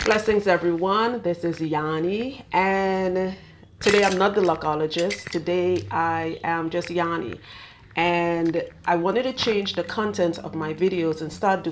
Blessings, everyone. This is Yanni, and today I'm not the luckologist. Today I am just Yanni, and I wanted to change the content of my videos and start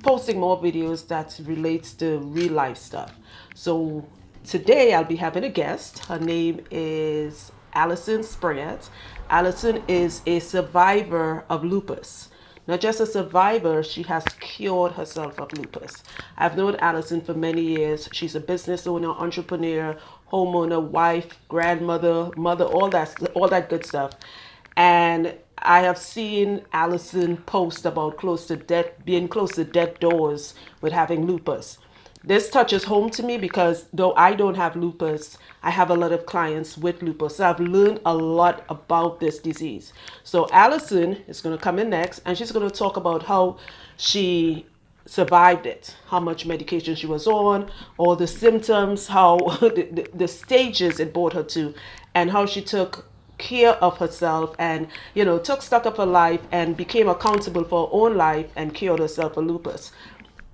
posting more videos that relates to real life stuff. So today I'll be having a guest. Her name is Allyson Springett. Allyson is a survivor of lupus. Not just a survivor, she has cured herself of lupus. I've known Allyson for many years. She's a business owner, entrepreneur, homeowner, wife, grandmother, mother, all that good stuff. And I have seen Allyson post about being close to death doors with having lupus. This touches home to me because though I don't have lupus, I have a lot of clients with lupus. So I've learned a lot about this disease. So Allyson is going to come in next and she's going to talk about how she survived it, how much medication she was on, all the symptoms, how the stages it brought her to, and how she took care of herself and took stock of her life and became accountable for her own life and cured herself of lupus.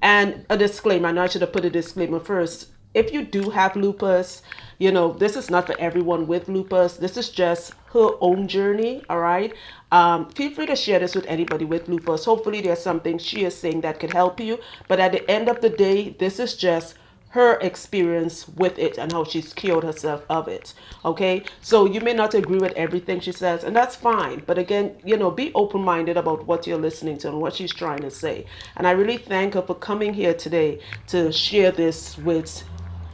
And a disclaimer, I know I should have put a disclaimer first. If you do have lupus, this is not for everyone with lupus. This is just her own journey, all right? Feel free to share this with anybody with lupus. Hopefully there's something she is saying that could help you. But at the end of the day, this is just her experience with it and how she's cured herself of it. Okay, so you may not agree with everything she says, and that's fine. But again, be open-minded about what you're listening to and what she's trying to say. And I really thank her for coming here today to share this with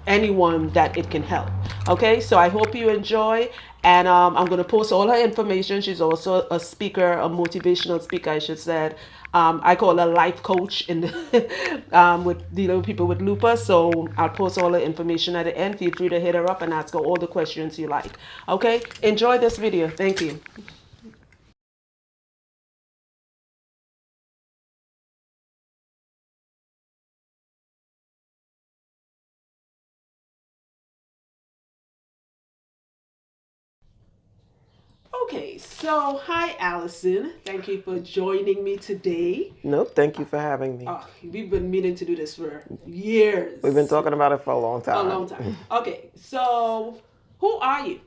anyone that it can help. Okay, so I hope you enjoy. And I'm going to post all her information. She's also a speaker, a motivational speaker, I should say. I call her life coach in with dealing with people with lupus. So I'll post all the information at the end. Feel free to hit her up and ask her all the questions you like. Okay, enjoy this video. Thank you. Okay, so hi Allyson. Thank you for joining me today. Nope, thank you for having me. Oh, we've been meaning to do this for years. We've been talking about it for a long time. A long time. Okay, so who are you?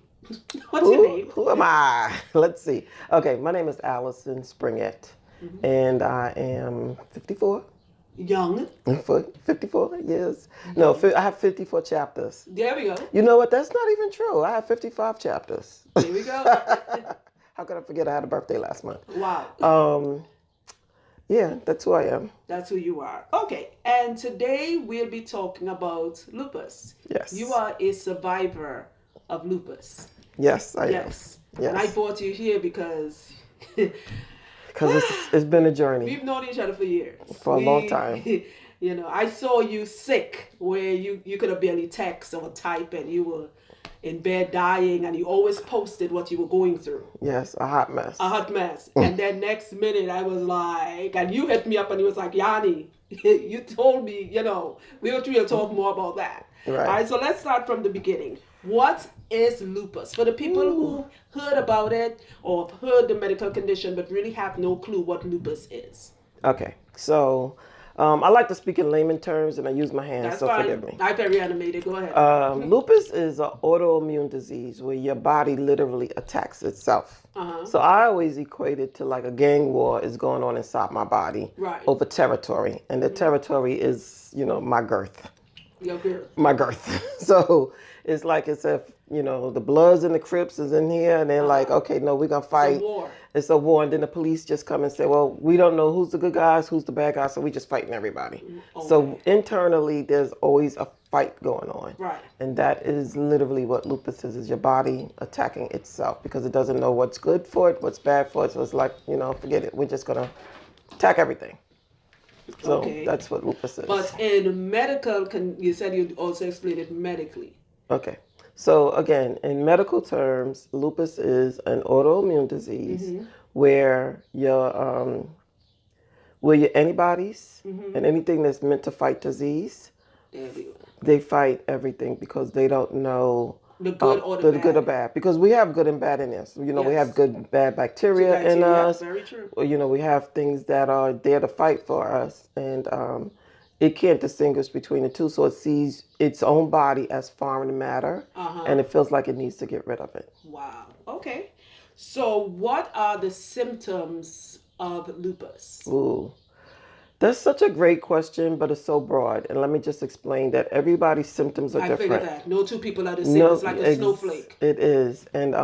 What's your name? Who am I? Let's see. Okay, my name is Allyson Springett, and I am 54. Young. 54 years. No, I have 54 chapters. There we go. You know what? That's not even true. I have 55 chapters. There we go. How could I forget I had a birthday last month? Wow. Yeah, that's who I am. That's who you are. Okay, and today we'll be talking about lupus. Yes. You are a survivor of lupus. Yes, I am. Yes. And I brought you here because it's been a journey. We've known each other for years. For a long time. I saw you sick where you could have barely text or type and you were in bed dying and you always posted what you were going through. Yes, a hot mess. A hot mess. And then next minute I was like, and you hit me up and you was like, Yanni, you told me, we were trying to talk more about that. Right. All right, so let's start from the beginning. What is lupus? For the people who heard about it or heard the medical condition but really have no clue what lupus is. Okay, so I like to speak in layman terms and I use my hands, That's so fine. forgive me. I'm very animated. Go ahead. Lupus is an autoimmune disease where your body literally attacks itself. So I always equate it to like a gang war is going on inside my body over territory. And the territory is, my girth. Your girth. My girth. So it's like as if, the Bloods and the Crips is in here and they're like, okay, no, we're going to fight. It's a war. It's a war. And then the police just come and say, well, we don't know who's the good guys, who's the bad guys, so we just fighting everybody. Okay. So internally, there's always a fight going on. Right. And that is literally what lupus is your body attacking itself because it doesn't know what's good for it, what's bad for it. So it's like, forget it. We're just going to attack everything. So that's what lupus is. But in medical, you said you also explained it medically. Okay. So again, in medical terms, lupus is an autoimmune disease where your antibodies and anything that's meant to fight disease, they fight everything because they don't know the good or the bad. Good or bad. Because we have good and bad in us. We have good and bad bacteria in us. Very true. We have things that are there to fight for us. And it can't distinguish between the two, so it sees its own body as foreign matter, and it feels like it needs to get rid of it. Wow. Okay. So, what are the symptoms of lupus? Ooh, that's such a great question, but it's so broad. And let me just explain that everybody's symptoms are different. I figured that. No two people are the same. It's like a snowflake. It is. And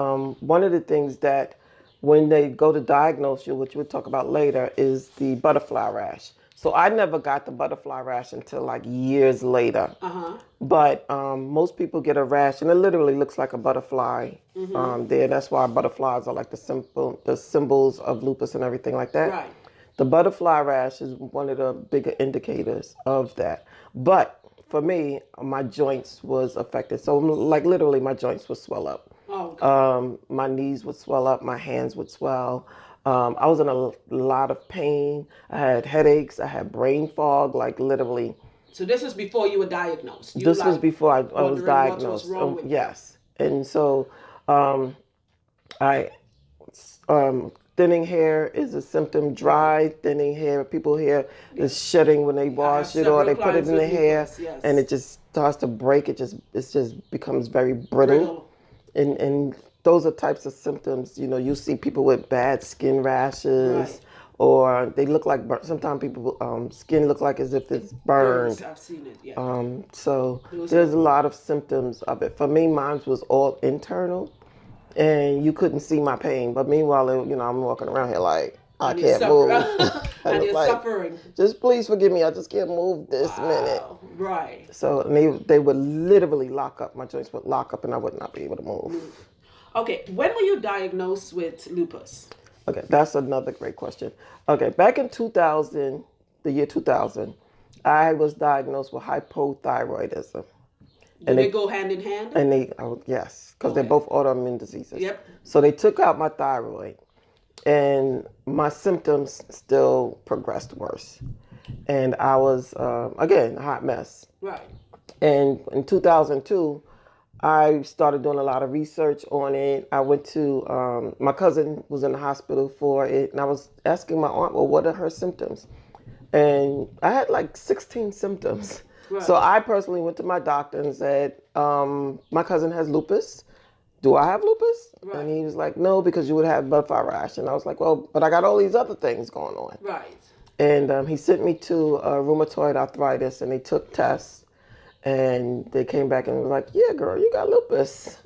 one of the things that when they go to diagnose you, which we'll talk about later, is the butterfly rash. So I never got the butterfly rash until like years later. But most people get a rash, and it literally looks like a butterfly there. That's why butterflies are like the symbols of lupus and everything like that. Right. The butterfly rash is one of the bigger indicators of that. But for me, my joints was affected. So like literally my joints would swell up. Oh, okay. My knees would swell up. My hands would swell. I was in a lot of pain. I had headaches. I had brain fog, like literally. So this was before you were diagnosed? This was before I was diagnosed. What was wrong with yes. And so thinning hair is a symptom. Dry, thinning hair. People hair is shedding when they wash it or they put it in the hair, and it just starts to break. It just becomes very brittle. And those are types of symptoms. You know, you see people with bad skin rashes, or they look like sometimes people skin look like as if it's burned. I've seen it. Yeah. So there's a lot of symptoms of it. For me, mine was all internal. And you couldn't see my pain, but meanwhile, you know, I'm walking around here like I can't move. And you're suffering. Just please forgive me. I just can't move this minute. Right. So they would literally lock up. My joints would lock up, and I would not be able to move. Okay. When were you diagnosed with lupus? Okay, that's another great question. Okay, back in 2000, the year 2000, I was diagnosed with hypothyroidism. Do they go hand in hand? And yes, because they're both autoimmune diseases. Yep. So they took out my thyroid, and my symptoms still progressed worse. And I was, again, a hot mess. Right. And in 2002, I started doing a lot of research on it. I went to, my cousin was in the hospital for it, and I was asking my aunt, well, what are her symptoms? And I had like 16 symptoms. Right. So I personally went to my doctor and said, my cousin has lupus. Do I have lupus? Right. And he was like, no, because you would have butterfly rash. And I was like, well, but I got all these other things going on. Right. And he sent me to rheumatoid arthritis, and they took tests. And they came back and was like, yeah, girl, you got lupus.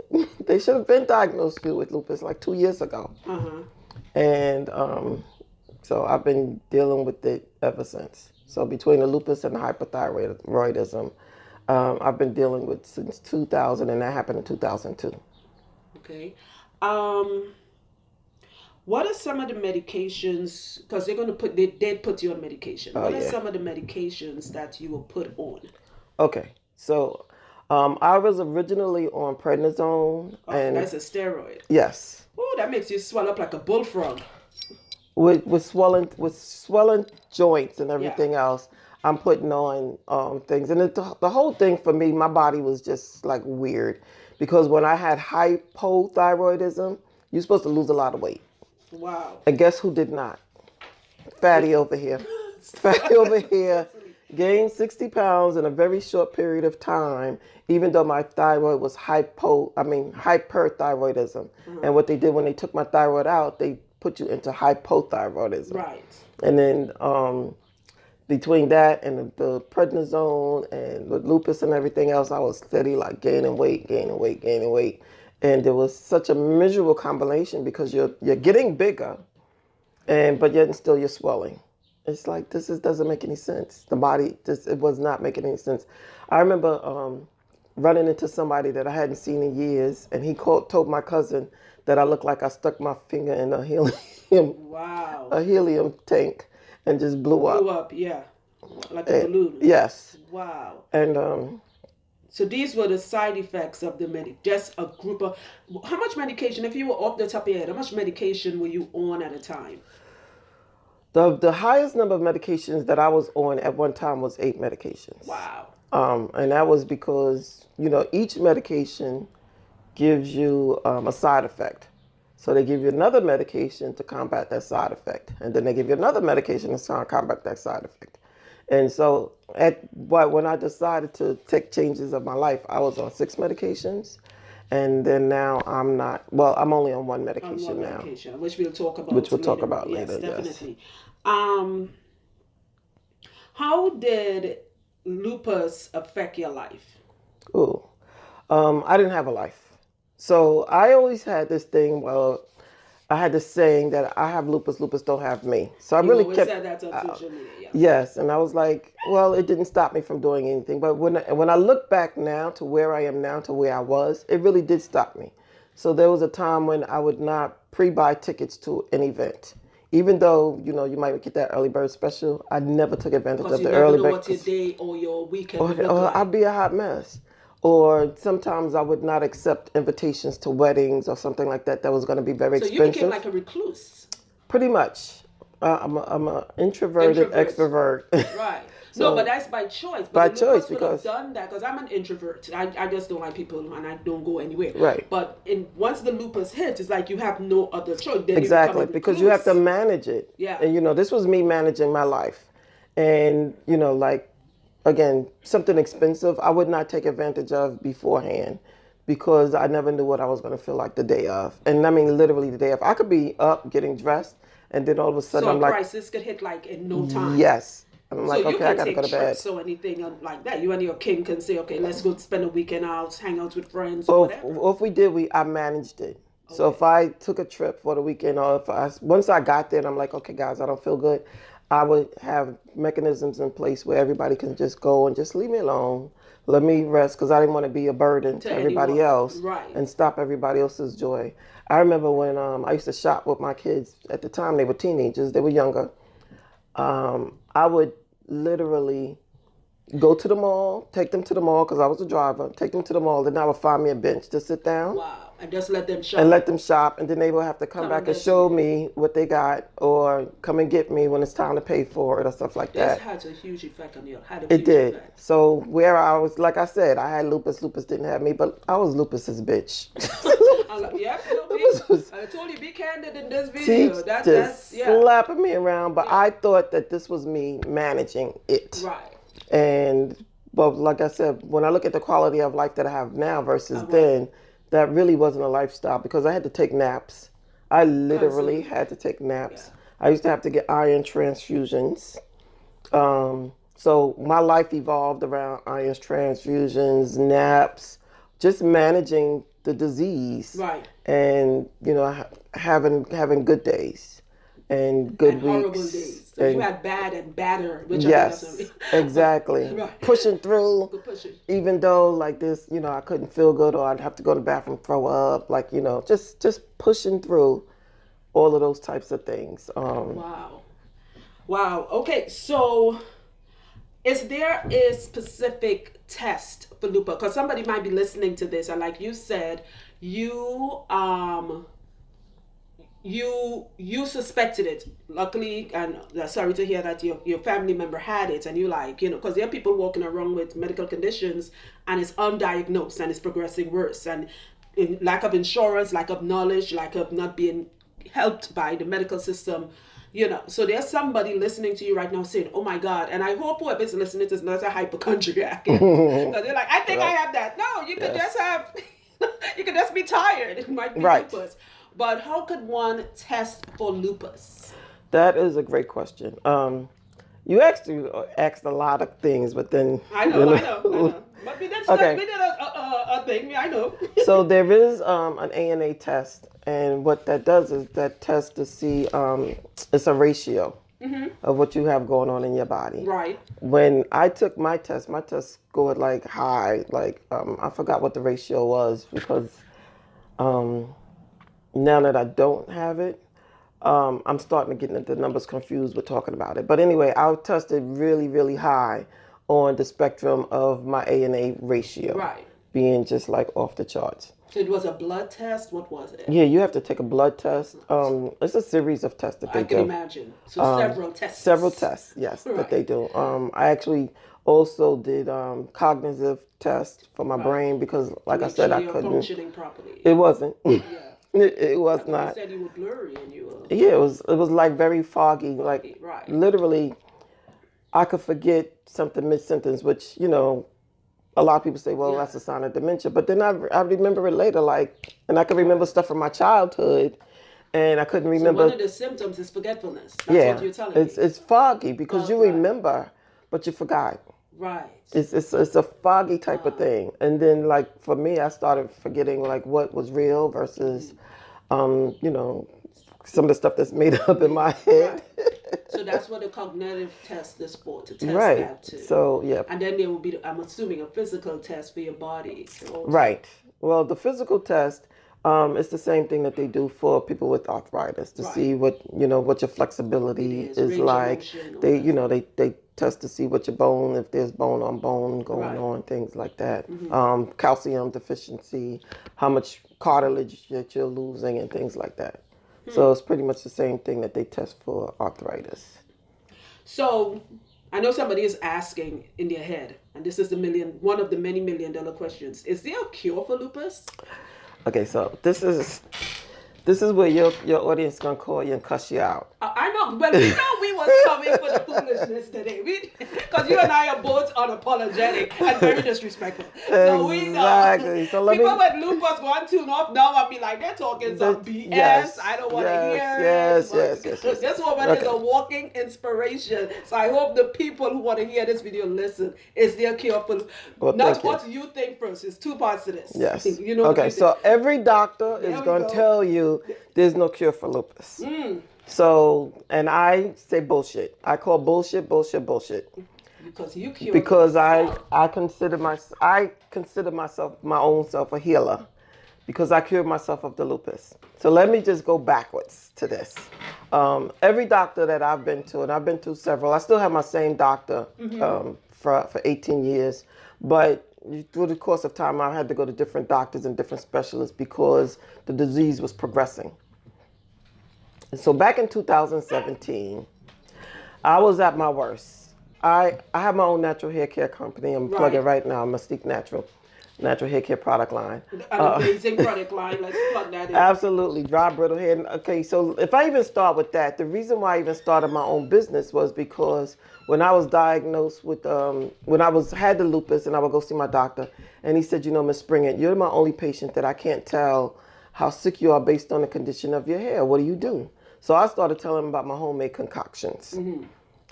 They should have been diagnosed you with lupus like 2 years ago. And so I've been dealing with it ever since. So between the lupus and the hypothyroidism, I've been dealing with since 2000, and that happened in 2002. Okay. What are some of the medications, because they did put you on medication. What are some of the medications that you were put on? Okay. So I was originally on prednisone. Oh, and that's a steroid. Yes. Oh, that makes you swell up like a bullfrog. With swelling joints and everything else, I'm putting on things. And the whole thing for me, my body was just like weird. Because when I had hypothyroidism, you're supposed to lose a lot of weight. Wow. And guess who did not? Fatty over here. Fatty over here gained 60 pounds in a very short period of time, even though my thyroid was hyperthyroidism. And what they did when they took my thyroid out, they put you into hypothyroidism. Right. And then between that and the prednisone and the lupus and everything else, I was steady like gaining weight. And there was such a miserable combination because you're getting bigger, but yet still you're swelling. It's like, doesn't make any sense. The body, it was not making any sense. I remember running into somebody that I hadn't seen in years, and he told my cousin that I looked like I stuck my finger in a helium tank and just blew up. Blew up, yeah. Like a balloon. Yes. Wow. And so these were the side effects of the just a group of, how much medication, if you were off the top of your head, how much medication were you on at a time? The highest number of medications that I was on at one time was 8 medications. Wow. And that was because, each medication gives you a side effect. So they give you another medication to combat that side effect. And then they give you another medication to combat that side effect. And so when I decided to take changes of my life, I was on 6 medications. And then now I'm not, well, I'm only on one medication now. Which we'll talk about Which we'll talk later about on. later, yes. Definitely. How did lupus affect your life? Ooh. I didn't have a life. So I always had this thing, well, I had this saying that I have lupus, lupus don't have me. So I really kept said that on social media. Yeah. Yes, and I was like, well, it didn't stop me from doing anything. But when I look back now to where I am now to where I was, it really did stop me. So there was a time when I would not pre-buy tickets to an event. Even though, you know, you might get that early bird special, I never took advantage of the early bird. Because you never know what your day or your weekend would look like. I'd be a hot mess. Or sometimes I would not accept invitations to weddings or something like that was going to be very expensive. So you became like a recluse. Pretty much. I'm an introverted extrovert. Right. So, no, but that's by choice. But by choice, because I've done that because I'm an introvert. I just don't like people and I don't go anywhere. Right. But once the lupus hits, it's like you have no other choice. Then exactly, because you have to manage it. Yeah. And you know, this was me managing my life, and you know, like again, something expensive I would not take advantage of beforehand. Because I never knew what I was going to feel like the day of. And I mean, literally the day of. I could be up getting dressed, and then all of a sudden I'm like... So a crisis could hit like in no time. Yes. I'm like, okay, I got to go to bed. So anything like that. You and your king can say, okay, let's go spend a weekend out, hang out with friends or whatever. Or if we did, I managed it. Okay. So if I took a trip for the weekend, or once I got there and I'm like, okay, guys, I don't feel good, I would have mechanisms in place where everybody can just go and just leave me alone. Let me rest, because I didn't want to be a burden to everybody else, right, and stop everybody else's joy. I remember when I used to shop with my kids. At the time, they were teenagers. They were younger. I would literally go to the mall, take them to the mall, because I was a driver, take them to the mall, then I would find me a bench to sit down. Wow. And just let them shop. And let them shop, and then they will have to come back and show me what they got, or come and get me when it's time to pay for it, or stuff like that. This had a huge effect on you. It did. So where I was, like I said, I had lupus. Lupus didn't have me, but I was lupus's bitch. Yeah, I told you, be candid in this video. That's slapping me around, but I thought that this was me managing it. Right. But like I said, when I look at the quality of life that I have now versus then, that really wasn't a lifestyle, because I had to take naps. I literally had to take naps. Yeah. I used to have to get iron transfusions. So my life evolved around iron transfusions, naps, just managing the disease. Right. And, you know, having good days and good weeks. Horrible days. So you had bad and badder. Yes, exactly. Right. Pushing through, even though like this, you know, I couldn't feel good, or I'd have to go to the bathroom, throw up, like, you know, just pushing through all of those types of things. Wow. Okay, so is there a specific test for lupus? Because somebody might be listening to this, and like you said, you suspected it, luckily, and sorry to hear that your family member had it, and you like, you know, because there are people walking around with medical conditions and it's undiagnosed and it's progressing worse, and lack of insurance, lack of knowledge, lack of not being helped by the medical system, you know. So there's somebody listening to you right now saying, oh my God, and I hope whoever's listening to this is not a hypochondriac, because they're like, I think I have that. No, you could just have, you could just be tired. It might be lupus. But how could one test for lupus? That is a great question. You actually asked a lot of things, but then... I know. But we did a thing, I know. So there is an ANA test, and what that does is that test to see, it's a ratio of what you have going on in your body. Right. When I took my test scored like high, like I forgot what the ratio was, because... now that I don't have it, I'm starting to get the numbers confused with talking about it. But anyway, I tested really, really high on the spectrum of my ANA ratio. Right. Being just like off the charts. So it was a blood test? What was it? Yeah, you have to take a blood test. It's a series of tests that they do. I can imagine. So several tests. Several tests, yes, that they do. I actually also did cognitive tests for my brain, because like I said, I couldn't. Functioning properly. It wasn't. It was not. You said you were blurry and you were... Yeah, it was like very foggy. Like literally, I could forget something mid-sentence, which, a lot of people say, well, that's a sign of dementia. But then I remember it later, and I can remember stuff from my childhood, and I couldn't remember. So one of the symptoms is forgetfulness. That's what you're telling me. It's foggy because you remember, but you forgot. Right. It's a foggy type of thing. And then, for me, I started forgetting, what was real versus, some of the stuff that's made up in my head. Right. So that's what the cognitive test is for, to test that too. So, yeah. And then there will be, I'm assuming, a physical test for your body. Right. Well, the physical test, it's the same thing that they do for people with arthritis to see what your flexibility is like. They test to see what your bone, if there's bone on bone going on, things like that. Calcium deficiency, how much cartilage that you're losing, and things like that. So it's pretty much the same thing that they test for arthritis. So I know somebody is asking in their head, and this is one of the many $1 million questions: is there a cure for lupus? Okay, so this is where your audience gonna call you and cuss you out. I know, but we was coming for the foolishness today. Because you and I are both unapologetic and very disrespectful. So we know. So people with lupus want to tune off now and be like, they're talking some BS. Yes, I don't want to hear it. Yes. This woman is a walking inspiration. So I hope the people who want to hear this video listen. Is there a cure for lupus? Not what you think first. There's two parts to this. Yes. Okay, so every doctor is going to tell you there's no cure for lupus. So, and I say bullshit. I call bullshit. Because I consider myself my own self a healer, because I cured myself of the lupus. So let me just go backwards to this. Every doctor that I've been to, and I've been to several, I still have my same doctor for 18 years, but through the course of time, I had to go to different doctors and different specialists because the disease was progressing. So back in 2017, I was at my worst. I have my own natural hair care company. I'm plugging right now, Mystique Natural hair care product line. An amazing product line. Let's plug that in. Absolutely. Dry, brittle hair. Okay, so if I even start with that, the reason why I even started my own business was because when I was diagnosed with, when I had the lupus, and I would go see my doctor, and he said, Miss Springett, you're my only patient that I can't tell how sick you are based on the condition of your hair. What do you do? So I started telling him about my homemade concoctions.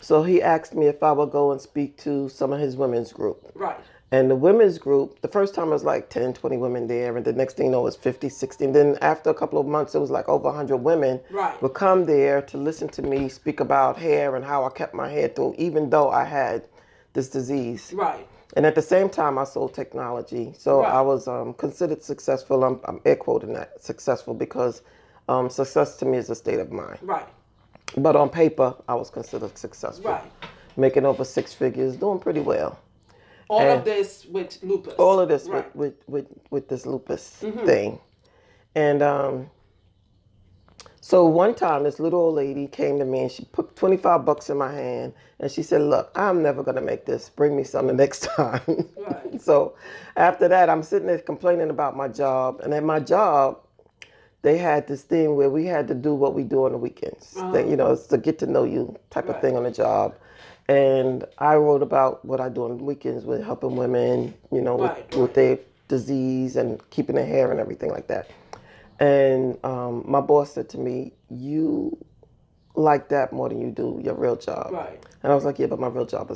So he asked me if I would go and speak to some of his women's group. Right. And the women's group, the first time it was like 10, 20 women there, and the next thing you know, it was 50, 60. And then after a couple of months, it was like over 100 women would come there to listen to me speak about hair and how I kept my hair through, even though I had this disease. Right. And at the same time, I sold technology. So I was considered successful. I'm air quoting that, successful, because success to me is a state of mind. Right. But on paper, I was considered successful. Right. Making over 6 figures, doing pretty well. All of this with lupus. All of this with this lupus thing. And so one time, this little old lady came to me and she put $25 in my hand and she said, look, I'm never going to make this. Bring me some the next time. Right. So after that, I'm sitting there complaining about my job. And at my job, they had this thing where we had to do what we do on the weekends. It's the get to know you type of thing on the job. And I wrote about what I do on the weekends with helping women, with their disease and keeping their hair and everything like that. And my boss said to me, you like that more than you do your real job. Right. And I was like, yeah, but my real job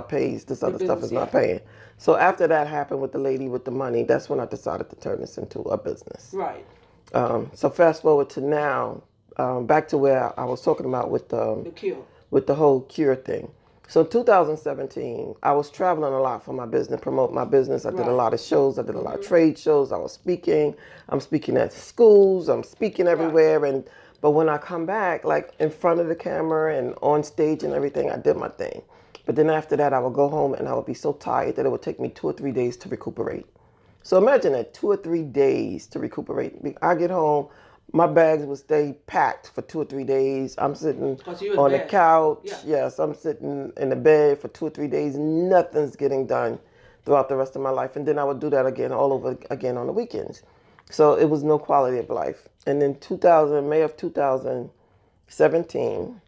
pays. This other stuff is not paying. So after that happened with the lady with the money, that's when I decided to turn this into a business. Right. So fast forward to now, back to where I was talking about with the cure. With the whole cure thing. So in 2017, I was traveling a lot for my business, promote my business. I did a lot of shows. I did a lot of trade shows. I was speaking. I'm speaking at schools. I'm speaking everywhere. But when I come back, like in front of the camera and on stage and everything, I did my thing. But then after that, I would go home and I would be so tired that it would take me 2 or 3 days to recuperate. So imagine that, 2 or 3 days to recuperate. I get home. My bags would stay packed for 2 or 3 days. I'm sitting on the couch. Yes, I'm sitting in the bed for 2 or 3 days. Nothing's getting done throughout the rest of my life. And then I would do that again, all over again on the weekends. So it was no quality of life. And in May of 2017,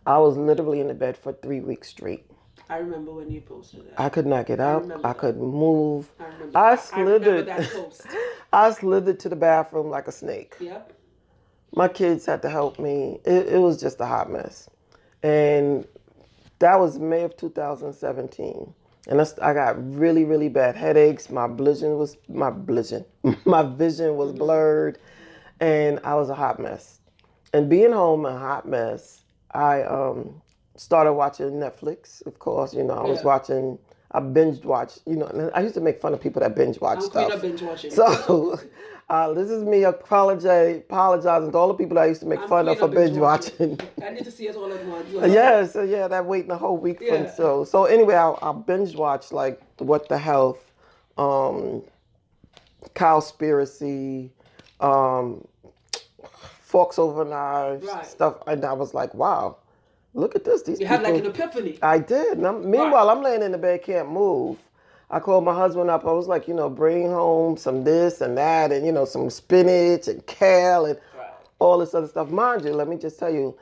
I was literally in the bed for 3 weeks straight. I remember when you posted that. I could not get up. I couldn't move. I remember. I remember that post. I slithered to the bathroom like a snake. Yep. My kids had to help me. It was just a hot mess. And that was May of 2017. And I got really, really bad headaches. My vision was blurred, and I was a hot mess. And being home a hot mess, I started watching Netflix. Of course, I was watching. I binge watched. And I used to make fun of people that binge watch stuff. I'm queen of binge watching. So this is me apologizing to all the people that I used to make fun of for binge watching. I need to see it all at once. Yeah, so that waiting a whole week for the show. So anyway, I binge watched like What the Health, Cowspiracy, Forks Over Knives, stuff, and I was like, wow, look at this. These you people, had like an epiphany. I did. Meanwhile, I'm laying in the bed, can't move. I called my husband up. I was like, bring home some this and that, and some spinach and kale and all this other stuff. Mind you, let me just tell you,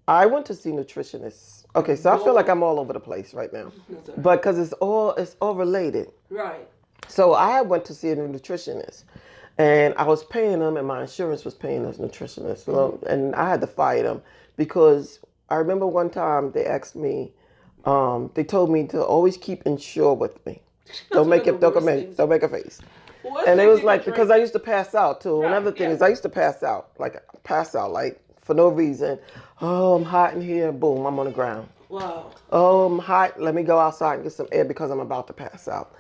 I went to see nutritionists. Okay, so I feel like I'm all over the place right now, but because it's all related. Right. So I went to see a nutritionist, and I was paying them, and my insurance was paying those nutritionists, and I had to fire them because I remember one time they asked me. They told me to always keep Ensure with me. Don't make a face. And it was like, because I used to pass out too. Another thing is I used to pass out like for no reason. Oh, I'm hot in here. Boom, I'm on the ground. Wow. Oh, I'm hot. Let me go outside and get some air because I'm about to pass out.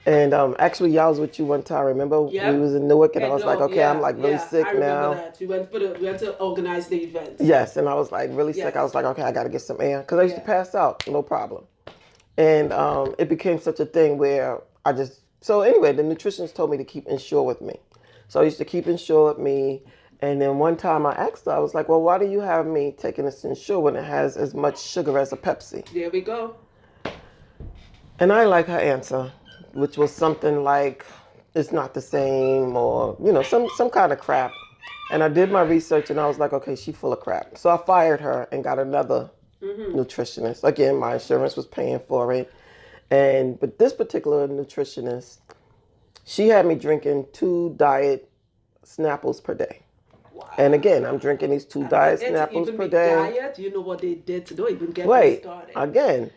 And actually, I was with you one time. Remember, we was in Newark, and I was like, okay, I'm like really sick now. That. We went to organize the event. Yes, and I was like really sick. I was like, okay, I got to get some air because I used to pass out, no problem. And it became such a thing where so anyway, the nutritionist told me to keep Ensure with me. So I used to keep Ensure with me. And then one time I asked her, I was like, well, why do you have me taking this Ensure when it has as much sugar as a Pepsi? There we go. And I like her answer, which was something like, it's not the same, or, some kind of crap. And I did my research and I was like, okay, she's full of crap. So I fired her and got another nutritionist. Again, my insurance was paying for it. But this particular nutritionist, she had me drinking 2 diet Snapples per day. Wow. And again, I'm drinking these 2 diet Snapples per day. Diet, you know what they did to do? Even get me started. Again.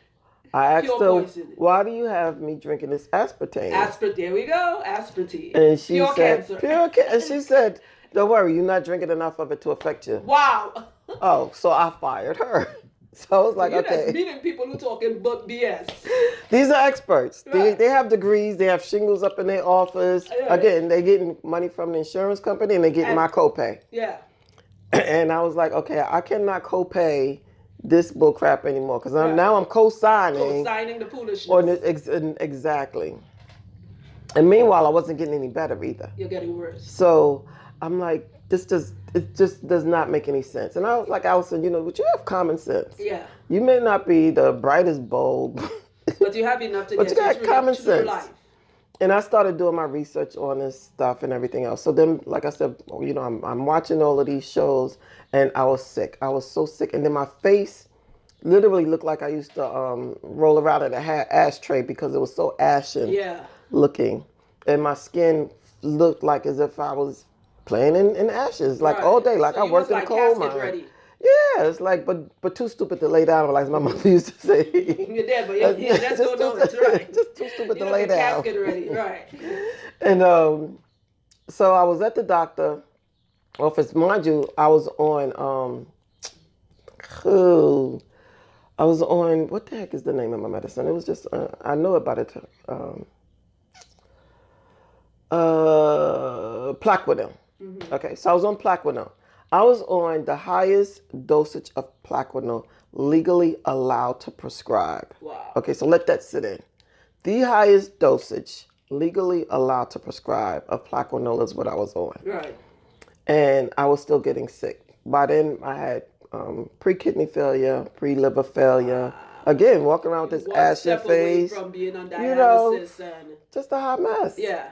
I asked her, why do you have me drinking this aspartame? There we go, aspartame. And she said, pure cancer. And she said, don't worry, you're not drinking enough of it to affect you. Wow. Oh, so I fired her. So I was like, you're okay. Just meeting people who talking but BS. These are experts. Right. They have degrees. They have shingles up in their office. Yeah. Again, they're getting money from the insurance company and they're getting my copay. Yeah. And I was like, okay, I cannot copay this bull crap anymore because now I'm co-signing the foolishness. Exactly. And meanwhile, I wasn't getting any better either. You're getting worse. So I'm like, it just does not make any sense. And I was like, Allyson, but you have common sense. Yeah. You may not be the brightest bulb, but you have enough to but you got common sense. Life. And I started doing my research on this stuff and everything else. So then, like I said, I'm watching all of these shows, and I was sick. I was so sick, and then my face literally looked like I used to roll around in an ashtray because it was so ashen looking, and my skin looked like as if I was playing in ashes, like all day, like I worked in a coal mine. Ready. Yeah, it's like, but too stupid to lay down, like my mother used to say. You're dead, but that's no, that's right. Just too stupid to lay down. Casket ready, right? And so I was at the doctor office. Mind you, I was on what the heck is the name of my medicine? It was just I know about it. Plaquenil. Mm-hmm. Okay, so I was on Plaquenil. I was on the highest dosage of Plaquenil legally allowed to prescribe. Wow. Okay, so let that sit in. The highest dosage legally allowed to prescribe of Plaquenil is what I was on. Right. And I was still getting sick. By then, I had pre-kidney failure, pre-liver failure. Again, walking around with this ashen face. From being on dialysis just a hot mess. Yeah.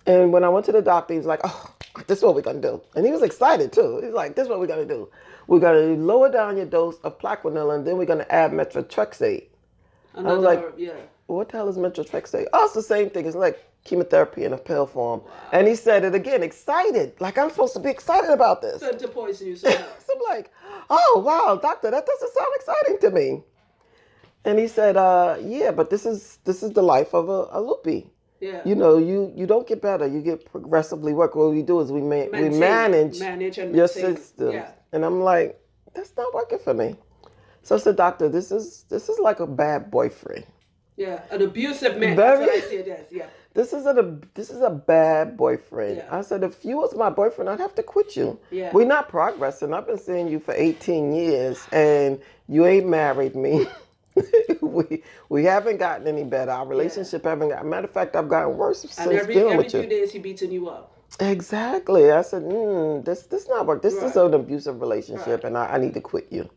And when I went to the doctor, he was like, oh, this is what we're going to do. And he was excited, too. He's like, this is what we're going to do. we're going to lower down your dose of Plaquenil, and then we're going to add methotrexate. I was like, what the hell is methotrexate? Oh, it's the same thing. It's like chemotherapy in a pill form. Wow. And he said it again, excited. Like, I'm supposed to be excited about this. So to poison you so much. So I'm like, oh, wow, doctor, that doesn't sound exciting to me. And he said, yeah, but this is the life of a loopy. Yeah. You know, you don't get better. You get progressively worse. What we do is we manage your system. Yeah. And I'm like, that's not working for me. So I said, doctor, this is like a bad boyfriend. Yeah, an abusive man. That's what I see it as. Yeah. This is a bad boyfriend. Yeah. I said, if you was my boyfriend, I'd have to quit you. Yeah. We're not progressing. I've been seeing you for 18 years, and you ain't married me. we haven't gotten any better. Our relationship haven't gotten. Matter of fact, I've gotten worse since dealing with you. Every few days he beating you up. Exactly. I said, this not work. This is an abusive relationship, and I need to quit you.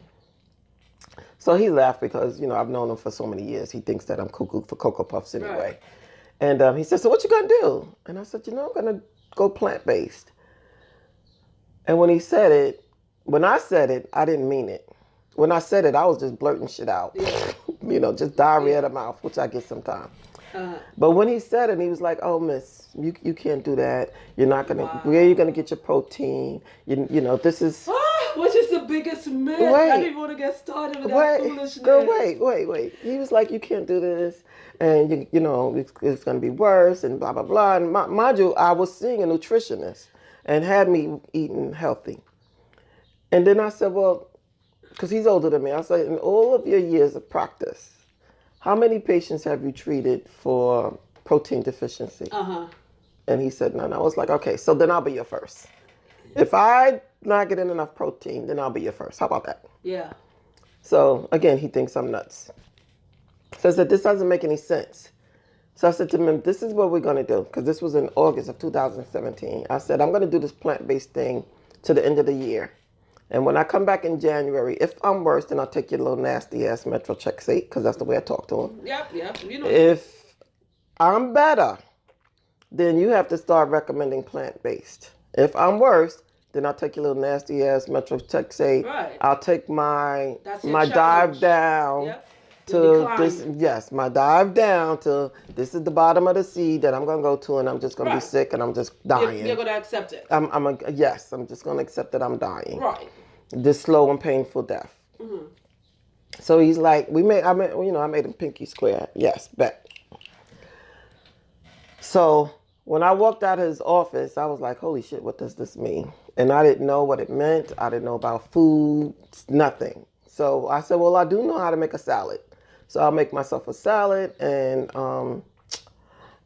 So he laughed because, I've known him for so many years. He thinks that I'm cuckoo for Cocoa Puffs anyway. Right. And he said, so what you gonna do? And I said, I'm gonna go plant-based. And when I said it, I didn't mean it. When I said it, I was just blurting shit out. Yeah. Just diarrhea out of the mouth, which I get sometimes. But when he said it, he was like, oh, miss, you can't do that. You're not gonna, where are you gonna get your protein? This is... Which is the biggest myth. I don't even want to get started with that foolishness. Girl, wait. He was like, you can't do this. And, it's going to be worse and blah, blah, blah. And mind you, I was seeing a nutritionist and had me eating healthy. And then I said, well, because he's older than me, I said, in all of your years of practice, how many patients have you treated for protein deficiency? And he said none. I was like, okay, so then I'll be your first. If I not getting enough protein, then I'll be your first. How about that? Yeah. So again, he thinks I'm nuts. So I said, this doesn't make any sense. So I said to him, this is what we're going to do. Because this was in August of 2017. I said, I'm going to do this plant-based thing to the end of the year. And when I come back in January, if I'm worse, then I'll take your little nasty-ass methotrexate, because that's the way I talk to him. Yep. If I'm better, then you have to start recommending plant-based. If I'm worse, then I'll take your little nasty-ass methotrexate. Right. I'll take my dive down to this. Yes, my dive down to this is the bottom of the sea that I'm gonna go to, and I'm just gonna be sick, and I'm just dying. You're gonna accept it. I'm just gonna accept that I'm dying. Right. This slow and painful death. Mm-hmm. So he's like, I made him pinky square. Yes, bet. So when I walked out of his office, I was like, holy shit, what does this mean? And I didn't know what it meant. I didn't know about food, nothing. So I said, well, I do know how to make a salad. So I'll make myself a salad, and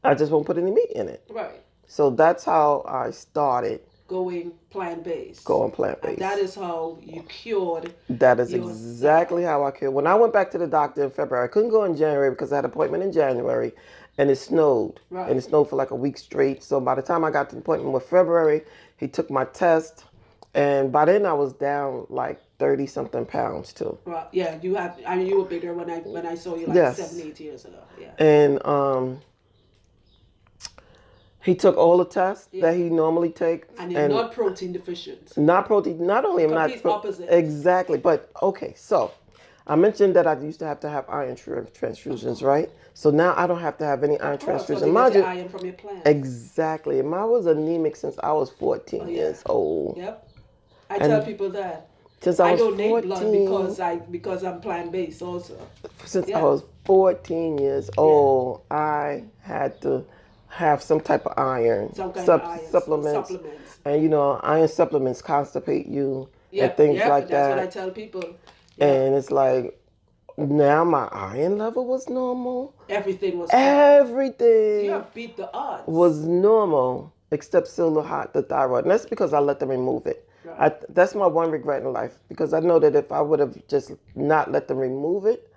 I just won't put any meat in it. Right. So that's how I started. Going plant-based. And that is how you cured. That is exactly how I cured. When I went back to the doctor in February, I couldn't go in January because I had an appointment in January, and it snowed. Right. And it snowed for like a week straight. So by the time I got to the appointment with February, he took my test, and by then I was down like 30-something pounds too. Right. Yeah, you were bigger when I saw you like 7-8 years ago. Yeah. And he took all the tests that he normally takes. And you're not protein deficient. Not protein. Not only am I not opposite. Exactly. But okay, so I mentioned that I used to have iron transfusions, right? So now I don't have to have any iron transfusions. So you get iron from your plant. Exactly. And I was anemic since I was 14 years old. Yep. I tell people that. Since I was donate 14, blood because I'm plant-based also. Since I was 14 years old, I had to have some type of iron, supplements. And iron supplements constipate you and things like that. That's what I tell people. And it's like, now my iron level was normal. Everything was Everything you beat the odds. Was normal, except still the thyroid. And that's because I let them remove it. Right. That's my one regret in life, because I know that if I would have just not let them remove it,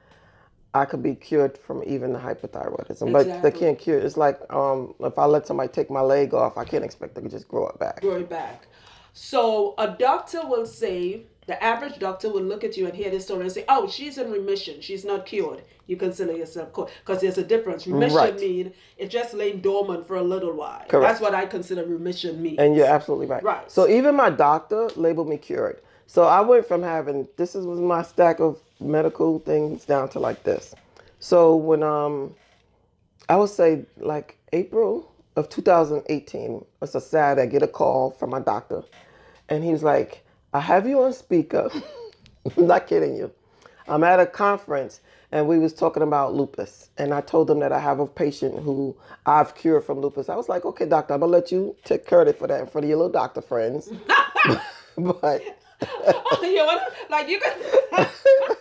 I could be cured from even the hypothyroidism. Exactly. But they can't cure. It's like if I let somebody take my leg off, I can't expect them to just grow it back. So a doctor will say, the average doctor will look at you and hear this story and say, oh, she's in remission. She's not cured. You consider yourself cured. Because there's a difference. Remission means it's just laying dormant for a little while. Correct. That's what I consider remission means. And you're absolutely right. Right. So even my doctor labeled me cured. So I went from having, was my stack of medical things down to like this. So when, I would say like April of 2018, it's a Saturday, I get a call from my doctor and he's like, I have you on speaker. I'm not kidding you. I'm at a conference and we was talking about lupus. And I told them that I have a patient who I've cured from lupus. I was like, okay, doctor, I'm gonna let you take credit for that in front of your little doctor friends. But you want, like you can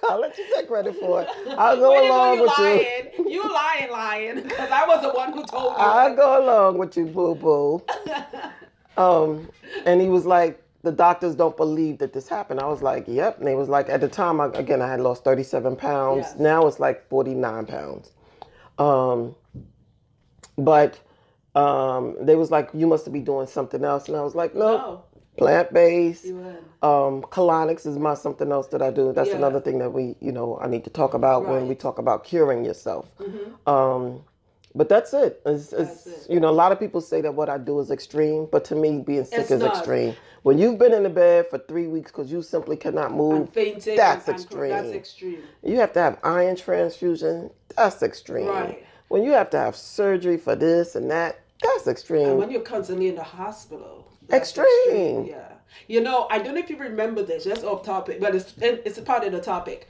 I'll let you take credit for it. I'll go along with you. You lying, because I was the one who told you. I'll go along with you, boo-boo. And he was like, the doctors don't believe that this happened. I was like, yep. And they was like, at the time, I had lost 37 pounds. Yes. Now it's like 49 pounds. But they was like, you must be doing something else. And I was like, no. Plant-based. Colonics is something else that I do. That's another thing that I need to talk about when we talk about curing yourself. But that's it. It's a lot of people say that what I do is extreme, but to me, being sick is extreme. When you've been in the bed for 3 weeks because you simply cannot move, that's extreme. That's extreme. You have to have iron transfusion, that's extreme. Right. When you have to have surgery for this and that, that's extreme. And when you're constantly in the hospital, extreme. Yeah. I don't know if you remember this, just off topic, but it's a part of the topic.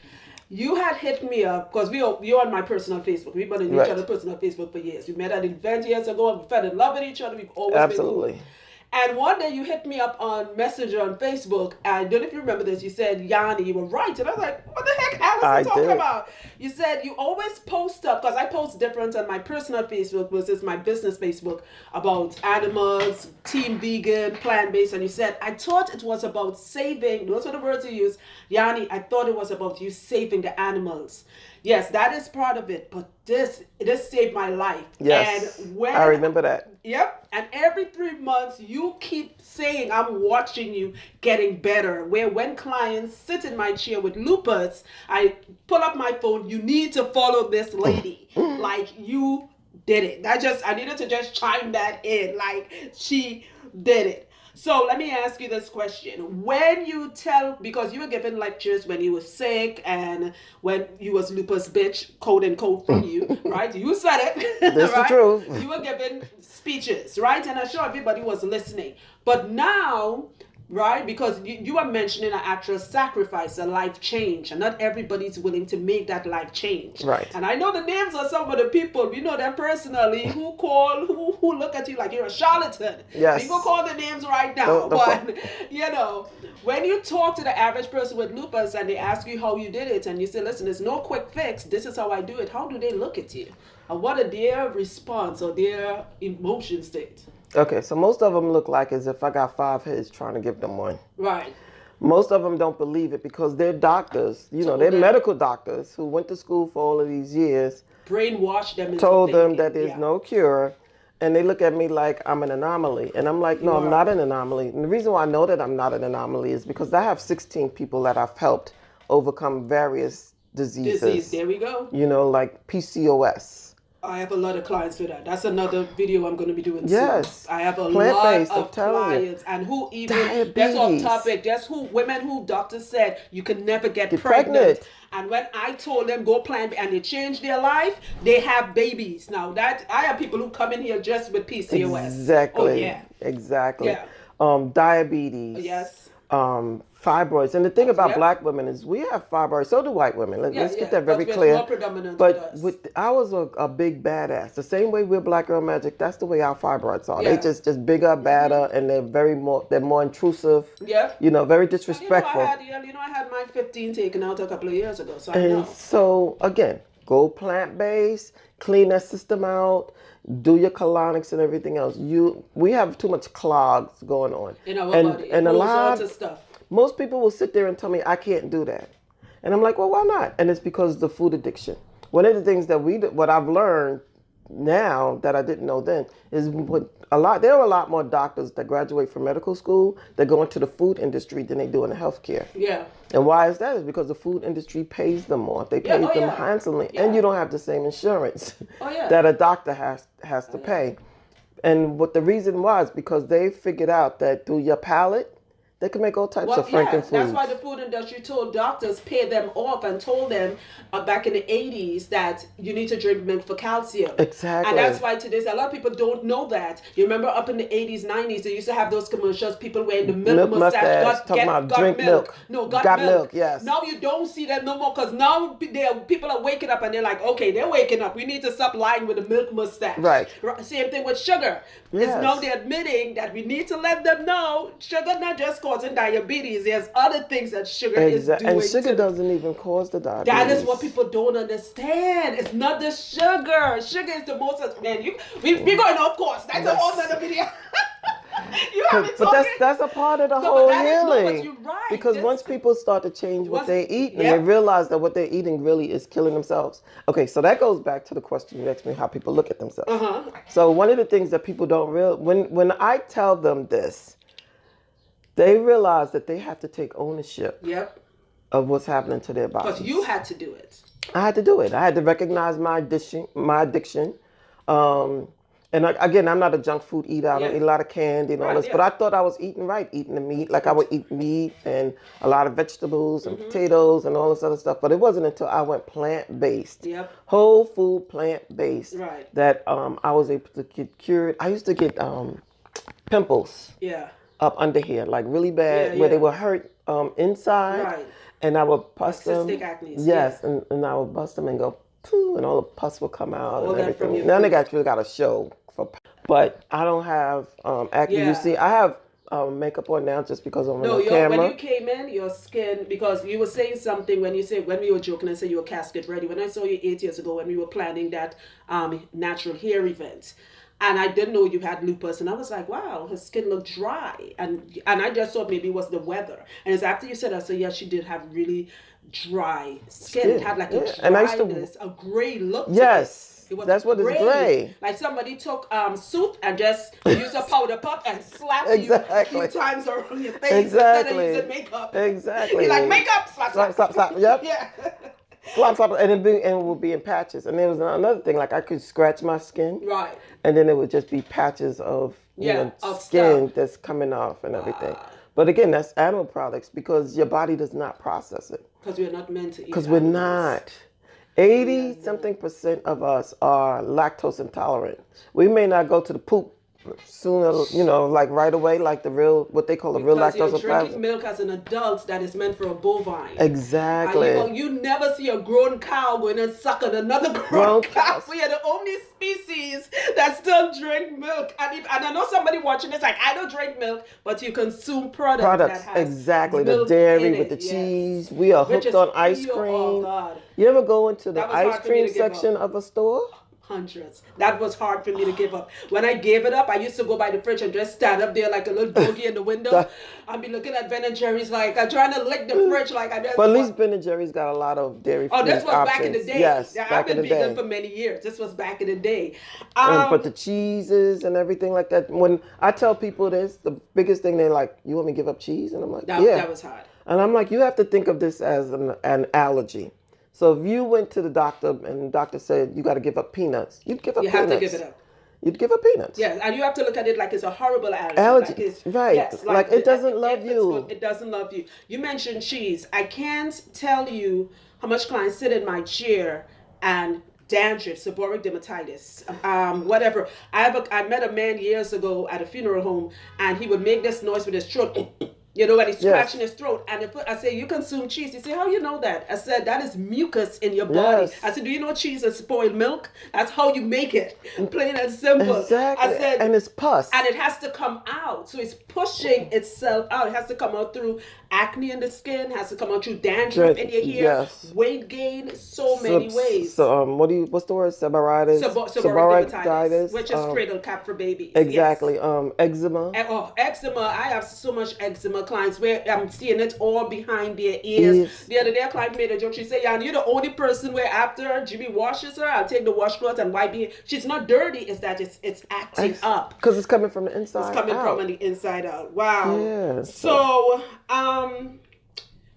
You had hit me up because you're on my personal Facebook. We've been on each other's personal Facebook for years. We met at an event years ago and we fell in love with each other. We've always been cool. And one day you hit me up on Messenger on Facebook. I don't know if you remember this. You said, Yanni, you were right. And I was like, what the heck Allyson talking about? You said you always post up, because I post different on my personal Facebook versus my business Facebook about animals, team vegan, plant-based. And you said, I thought it was about saving, those were the words you used, Yanni, I thought it was about you saving the animals. Yes, that is part of it, but this saved my life. Yes, and I remember that. Yep, and every 3 months you keep saying, I'm watching you getting better. Where when clients sit in my chair with lupus, I pull up my phone, you need to follow this lady. Like you did it. I needed to just chime that in, like she did it. So let me ask you this question. When you because you were giving lectures when you were sick and when you was lupus bitch, quote unquote from you, right? You said it. That's right? The truth. You were giving speeches, right? And I'm sure everybody was listening. But now, right, because you are mentioning an actual sacrifice, a life change, and not everybody's willing to make that life change. Right. And I know the names of some of the people, we know them personally, who look at you like you're a charlatan. Yes. We can call the names right now. But, when you talk to the average person with lupus and they ask you how you did it, and you say, listen, there's no quick fix, this is how I do it, how do they look at you? And what are their response or their emotion state? Okay, so most of them look like as if I got 5 heads trying to give them one. Right. Most of them don't believe it because they're doctors, they're medical doctors who went to school for all of these years. Brainwashed them. Told them that there's no cure. And they look at me like I'm an anomaly. And I'm like, no, I'm not an anomaly. And the reason why I know that I'm not an anomaly is because I have 16 people that I've helped overcome various diseases. There we go. Like PCOS. I have a lot of clients with that. That's another video I'm going to be doing yes. soon. I have a Plant-based, lot of clients. And who even, diabetes. That's off topic. That's women who doctors said you can never get pregnant. And when I told them go plant and they changed their life, they have babies. Now that I have people who come in here just with PCOS. Exactly. Oh, yeah. Exactly. Yeah. Diabetes. Yes. Fibroids. And the thing about black women is we have fibroids. So do white women. Let's get that very clear. More predominant but I was a big badass. The same way we're Black Girl Magic, that's the way our fibroids are. Yeah. They just bigger, badder, and they're more intrusive. Yeah. Very disrespectful. I had mine 15 taken out a couple of years ago. So I know. So again, go plant-based, clean that system out, do your colonics and everything else. We have too much clogs going on. In our body. And a lot of stuff. Most people will sit there and tell me, I can't do that. And I'm like, well, why not? And it's because of the food addiction. One of the things that what I've learned now that I didn't know then is there are a lot more doctors that graduate from medical school that go into the food industry than they do in the healthcare. Yeah. And why is that? Is because the food industry pays them more. They pay them handsomely. Yeah. And you don't have the same insurance that a doctor has to pay. And what the reason was because they figured out that through your palate, They can make all types of Franken foods. That's why the food industry told doctors, pay them off, and told them back in the 80s that you need to drink milk for calcium. Exactly. And that's why today, a lot of people don't know that. You remember up in the 80s, 90s, they used to have those commercials, people wearing the milk mustache. Talking about drink milk. No, got milk, yes. Now you don't see that no more, because now people are waking up and they're like, okay, they're waking up. We need to stop lying with the milk mustache. Right. Same thing with sugar. Yes. It's now they're admitting that we need to let them know sugar not just causing diabetes. There's other things that sugar is doing. And sugar doesn't even cause the diabetes. That is what people don't understand. It's not the sugar. Sugar is the most, man, we're going off course. That's a whole other video. But that's a part of the whole healing. You're right. Because once people start to change what they eat, and they realize that what they're eating really is killing themselves. Okay, so that goes back to the question you asked me, how people look at themselves. So one of the things that people don't realize, when I tell them this, they realize that they have to take ownership of what's happening to their bodies. Because you had to do it. I had to do it. I had to recognize my addiction. And again, I'm not a junk food eater. I don't eat a lot of candy and all this. But I thought I was eating right, eating the meat. Like I would eat meat and a lot of vegetables and potatoes and all this other stuff. But it wasn't until I went plant-based, whole food plant-based, that I was able to get cured. I used to get pimples up under here, like really bad, where they were hurt inside. And I would bust them. Cystic acne. Yes, and I would bust them and go, poo, and all the pus will come out and everything. Now they actually got a show. But I don't have acne. You see, I have makeup on now just because I'm on the camera. When you came in, your skin, because you were saying something when we were joking and said you were casket ready. When I saw you 8 years ago when we were planning that natural hair event, and I didn't know you had lupus, and I was like, wow, her skin looked dry, and I just thought maybe it was the weather. And it's after you said that, so yes, she did have really dry skin. It had like a dryness, a gray look. Yes. That's what it's gray. Like somebody took soot and just used a powder puff and slapped you a few times around your face instead of using makeup. Exactly. You're like, makeup, slap, slap, slap, slap. Yep. Yeah. Slap, slap, and it would be in patches. And there was another thing, like I could scratch my skin. Right. And then it would just be patches of skin stuff that's coming off and everything. But again, that's animal products because your body does not process it. Because we're not meant to eat. Because we're not. 80-something% of us are lactose intolerant. We may not go to the poop sooner, like right away, like what they call the real lactose intolerant. You're drinking milk as an adult that is meant for a bovine. Exactly. You never see a grown cow going and sucking another grown cow. We are the only species that still drink milk. And I know somebody watching this like, I don't drink milk, but you consume products that has exactly. Milk the dairy in with it, the cheese. We are hooked on ice cream. Oh God. You ever go into the ice cream section of a store? Hundreds. That was hard for me to give up. When I gave it up, I used to go by the fridge and just stand up there like a little doggy in the window. I'd be looking at Ben & Jerry's like, I'm trying to lick the fridge like I just... But at least Ben & Jerry's got a lot of dairy free options. Oh, this was back in the day. Yes, I've been vegan for many years. This was back in the day. But the cheeses and everything like that, when I tell people this, the biggest thing they're like, you want me to give up cheese? And I'm like, that was hard. And I'm like, you have to think of this as an allergy. So if you went to the doctor and the doctor said you got to give up peanuts, you'd give up peanuts. You have to give it up. You'd give up peanuts. Yeah, and you have to look at it like it's a horrible allergy. Right. Yes, like it doesn't love you. It doesn't love you. You mentioned cheese. I can't tell you how much clients sit in my chair and dandruff, seborrheic dermatitis, whatever. I met a man years ago at a funeral home, and he would make this noise with his throat. When he's scratching his throat. And I said, you consume cheese. He said, how you know that? I said, that is mucus in your body. I said, do you know cheese is spoiled milk? That's how you make it. Plain and simple. Exactly. I said, and it's pus. And it has to come out. So it's pushing itself out. It has to come out through acne in the skin, has to come out through dandruff in your hair, weight gain, so many ways. So what's the word? Seborrheitis? Seborrheic dermatitis, which is cradle cap for babies. Exactly. Yes. Eczema. Eczema. I have so much eczema clients where I'm seeing it all behind their ears. The other day a client made a joke. She said, "Jan, you're the only person where after Jimmy washes her, I'll take the washcloth and wipe it. She's not dirty, it's that it's acting up. Because it's coming from the inside It's coming from the inside out. Wow. Yeah. So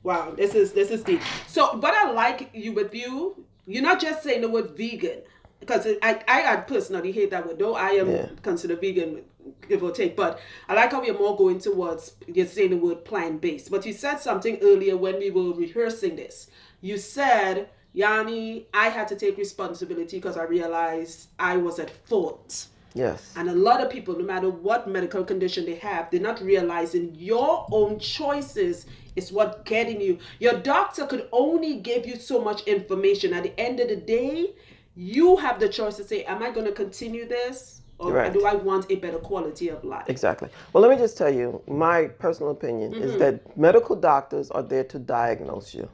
wow, this is deep. So, but I like you with you. You're not just saying the word vegan. because I personally hate that word. Though I am considered vegan, give or take, but I like how you're more going towards, you're saying the word plant-based. But you said something earlier when we were rehearsing this. You said, Yanni, I had to take responsibility because I realized I was at fault. Yes. And a lot of people, no matter what medical condition they have, they're not realizing your own choices is what getting you. Your doctor could only give you so much information. At the end of the day, you have the choice to say, am I going to continue this? Or do I want a better quality of life? Exactly. Well, let me just tell you, my personal opinion is that medical doctors are there to diagnose you.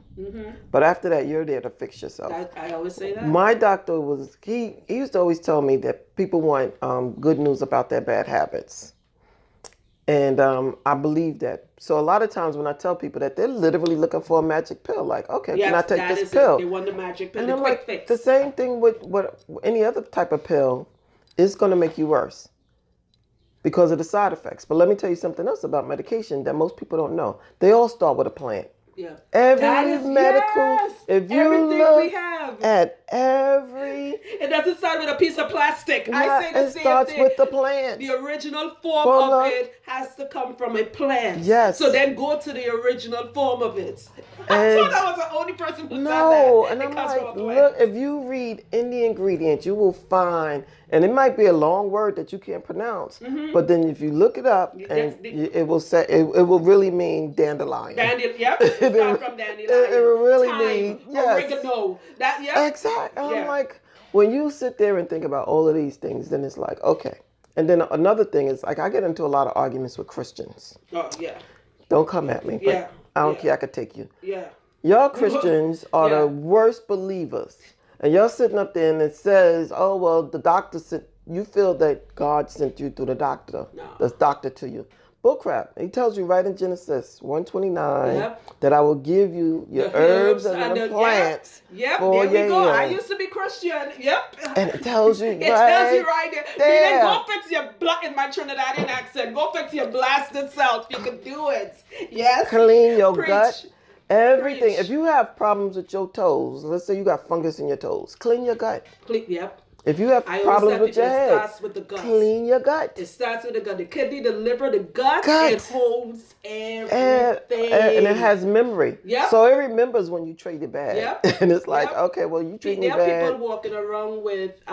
But after that, you're there to fix yourself. I always say that. My doctor he used to always tell me that people want good news about their bad habits. And I believe that. So a lot of times when I tell people that, they're literally looking for a magic pill. Like, okay, can I take this pill? They want the magic pill, and the quick fix. The same thing with any other type of pill. It's going to make you worse because of the side effects. But let me tell you something else about medication that most people don't know. They all start with a plant. Yeah. Every medical, if you everything look we have. at every... It doesn't start with a piece of plastic. I say the same thing. It starts with the plant. The original form of it has to come from a plant. Yes. So then go to the original form of it. I thought I was the only person who said that. No, and I'm like, look, if you read in the ingredients, you will find, and it might be a long word that you can't pronounce, but then if you look it up, and it will say, it will really mean dandelion. Yep. Start from dandelion. It will really mean, oregano. Exactly. I'm like, when you sit there and think about all of these things, then it's like, okay. And then another thing is, like, I get into a lot of arguments with Christians. Oh, yeah. Don't come at me. But I don't care. I could take you. Yeah. Y'all Christians are the worst believers. And y'all sitting up there and it says, oh, well, the doctor sent, you feel that God sent you through the doctor. No. The doctor to you. Bullcrap. He tells you right in Genesis 1:29 that I will give you your herbs and the plants. Yep, for there we go. healing. I used to be Christian. Yep. And it tells you it tells you right there. there. Go fix your in my Trinidadian accent. Go fix your blasted self. You can do it. Yes. Clean your gut. Everything. Preach. If you have problems with your toes, let's say you got fungus in your toes, clean your gut. Yep. If you have problems with your head, it starts with the gut. Clean your gut. It starts with the gut. The kidney, the liver, the gut. It holds everything. And it has memory. Yep. So it remembers when you treated bad. Yep. And it's like, okay, well, you treat me bad. There are people walking around with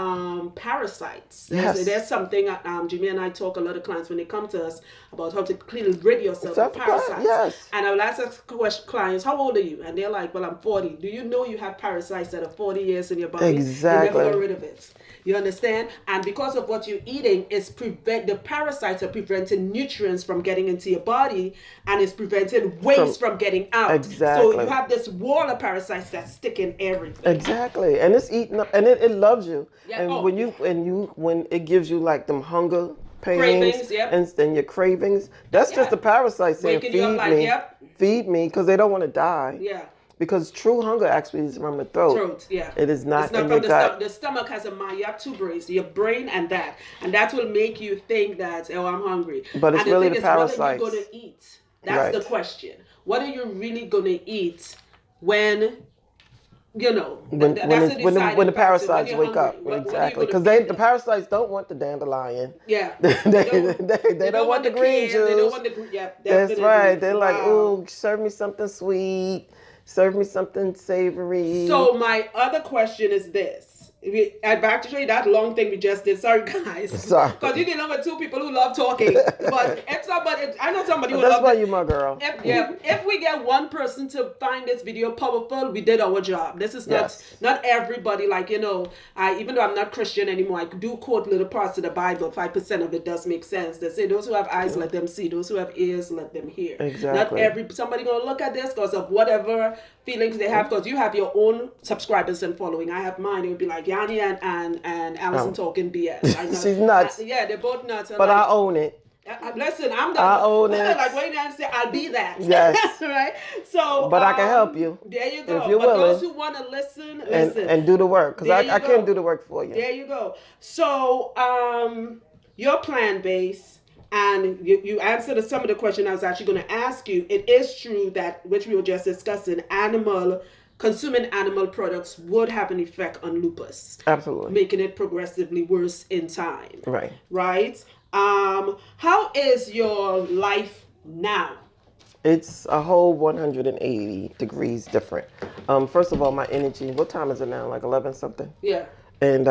parasites. There's something, Jimmy and I talk a lot of clients when they come to us about how to rid yourself of parasites. Yes. And I will ask clients, how old are you? And they're like, well, I'm 40. Do you know you have parasites that are 40 years in your body? Exactly. You never got rid of it. You understand? And because of what you're eating, the parasites are preventing nutrients from getting into your body, and it's preventing waste from getting out. Exactly. So you have this wall of parasites that's sticking everything. Exactly. And it's eating up, and it loves you. Yeah. And when it gives you like them hunger pains, cravings, and your cravings, that's just the parasite saying, feed me, because they don't want to die. Yeah. Because true hunger actually is from the throat. It is not in your gut. The stomach has a mind. You have two brains, your brain and that will make you think that, oh, I'm hungry. But it's really the parasites. What are you going to eat? That's the question. What are you really going to eat when, when the parasites wake up? Exactly. Because the parasites don't want the dandelion. Yeah. they don't want the green juice. They don't want the That's right. They're like, oh, serve me something sweet. Serve me something savory. So my other question is this. Back to show you that long thing we just did. Sorry, guys. Sorry. Because you can number two people who love talking. But if somebody, I know somebody who loves loves it. That's why you my girl. If we get one person to find this video powerful, we did our job. This is not everybody. Like, even though I'm not Christian anymore, I do quote little parts of the Bible. 5% of it does make sense. They say those who have eyes, let them see. Those who have ears, let them hear. Exactly. Not somebody gonna look at this because of whatever feelings they have, because you have your own subscribers and following. I have mine. It would be like Yanni and Allyson talking BS. I know. She's nuts. They're both nuts. But I own it. Listen, I'm I own it. Like wait and say, I'll be that. Yes. Right. So. But I can help you. There you go. If you're willing. But those who want to listen and do the work, because I can't do the work for you. There you go. So you're plant-based. And you answered some of the question I was actually going to ask you. It is true that, which we were just discussing, animal consuming animal products would have an effect on lupus. Absolutely. Making it progressively worse in time. Right. Right? How is your life now? It's a whole 180 degrees different. First of all, my energy, what time is it now? Like 11 something? Yeah. And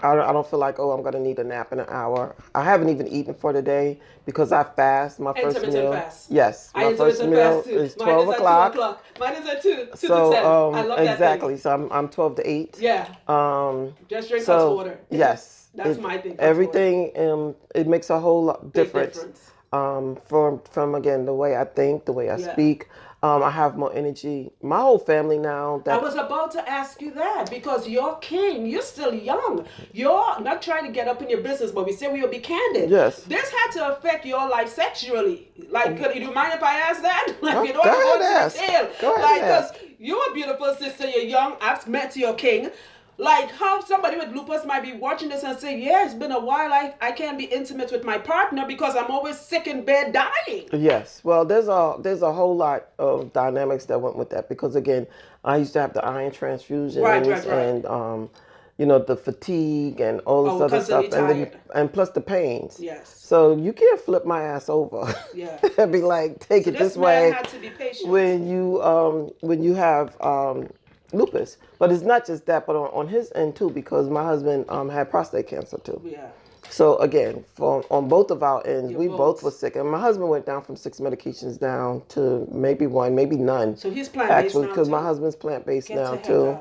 I don't feel like, oh, I'm going to need a nap in an hour. I haven't even eaten for the day because I fast. My first meal. Fast. Yes. My first meal is 12 o'clock. Mine is at 2 so, to 10. I love that. Exactly. So I'm 12 to 8. Yeah. Just drink hot water. Yes. That's my thing. Everything, it makes a whole lot difference. From again, the way I think, the way I speak. I have more energy. My whole family now. I was about to ask you that because you're king. You're still young. You're not trying to get up in your business, but we say we'll be candid. Yes. This had to affect your life sexually. Like, do you mind if I ask that? Like, you don't go want to ahead go ask. into detail. Go ahead like, ask. because you're a beautiful sister. You're young. I've met your king. Like how somebody with lupus might be watching this and say, yeah, it's been a while. I can't be intimate with my partner because I'm always sick in bed dying. Yes. Well, there's a whole lot of dynamics that went with that because, again, I used to have the iron transfusions and, the fatigue and all this other stuff. And plus the pains. Yes. So you can't flip my ass over. Yeah. And be like, take it this way. Had to be patient. When you have lupus. But it's not just that, but on his end too, because my husband had prostate cancer too. Yeah. So again, on both of our ends, we both were sick. And my husband went down from 6 medications down to maybe 1, maybe none. So he's plant-based actually, because my husband's plant-based now too.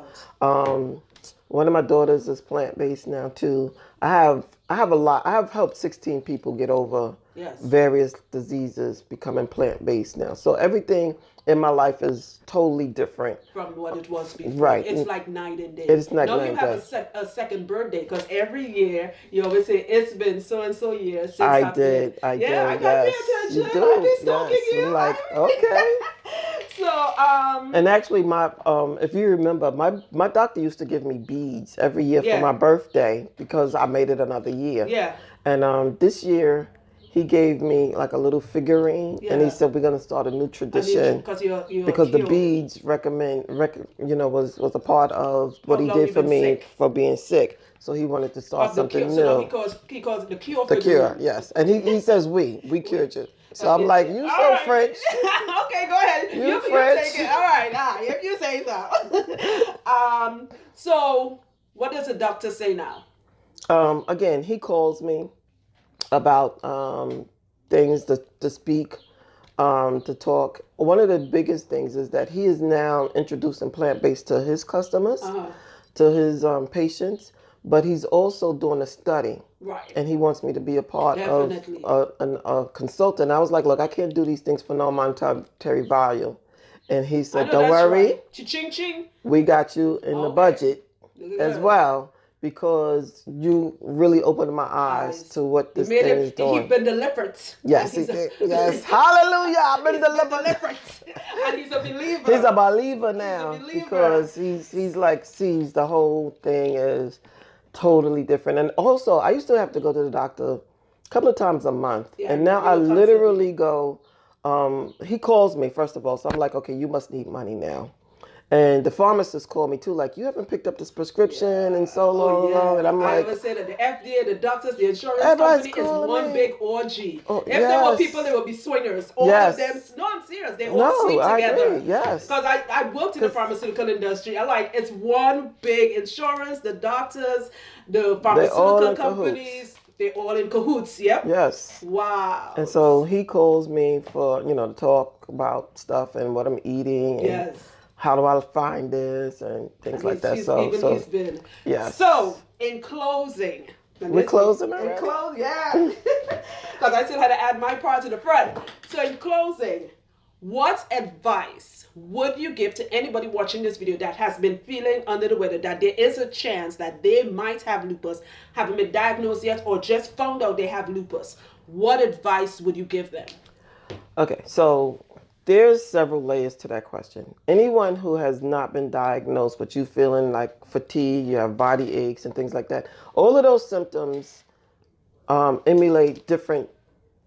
One of my daughters is plant-based now too. I have a lot. I have helped 16 people get over various diseases becoming plant-based now. So everything in my life is totally different from what it was before. Right. It's like night and day. It's like night and day. You have a second birthday because every year you always say it's been so and so years since I did. I got pay attention. You do. I've been stalking you. I'm like, okay. So and actually my if you remember, my doctor used to give me beads every year for my birthday because I made it another year. Yeah. And this year he gave me like a little figurine, and he said we're gonna start a new tradition because the beads was a part of what he did for me for being sick. So he wanted to start something new. So he calls it the cure. The cure, yes. And he says we cured you. So I'm like, you so French. Okay, go ahead. You French. Take it. All right, if you say so. So what does the doctor say now? Again, he calls me about things to speak, to talk. One of the biggest things is that he is now introducing plant-based to his customers, to his patients, but he's also doing a study. Right. And he wants me to be a part of a consultant. I was like, look, I can't do these things for no monetary value. And he said, don't worry. Right. Ching. We got you in the budget as well. Because you really opened my eyes to what this thing is doing. He's been delivered. Yes, he did. Yes, hallelujah! I've been delivered. And he's a believer. He's a believer now because he's like sees the whole thing is totally different. And also, I used to have to go to the doctor a couple of times a month, and now I literally go. He calls me first of all, so I'm like, okay, you must need money now. And the pharmacist called me too, like, you haven't picked up this prescription in so long. And I'm like, I would say that the FDA, the doctors, the insurance company is one big orgy. If there were people, there would be swingers. All of them. No, I'm serious. They all sleep together. I agree. Yes. Because I worked in the pharmaceutical industry. It's one big insurance, the doctors, the pharmaceutical companies. They're all in cahoots. Yep. Yes. Wow. And so he calls me for, to talk about stuff and what I'm eating. And how do I find this and things like that. He's been. Yes. So, in closing. We're closing already? Yeah. Because I still had to add my part to the front. So, in closing, what advice would you give to anybody watching this video that has been feeling under the weather, that there is a chance that they might have lupus, haven't been diagnosed yet, or just found out they have lupus? What advice would you give them? Okay, so there's several layers to that question. Anyone who has not been diagnosed, but you feeling like fatigue, you have body aches and things like that, all of those symptoms emulate different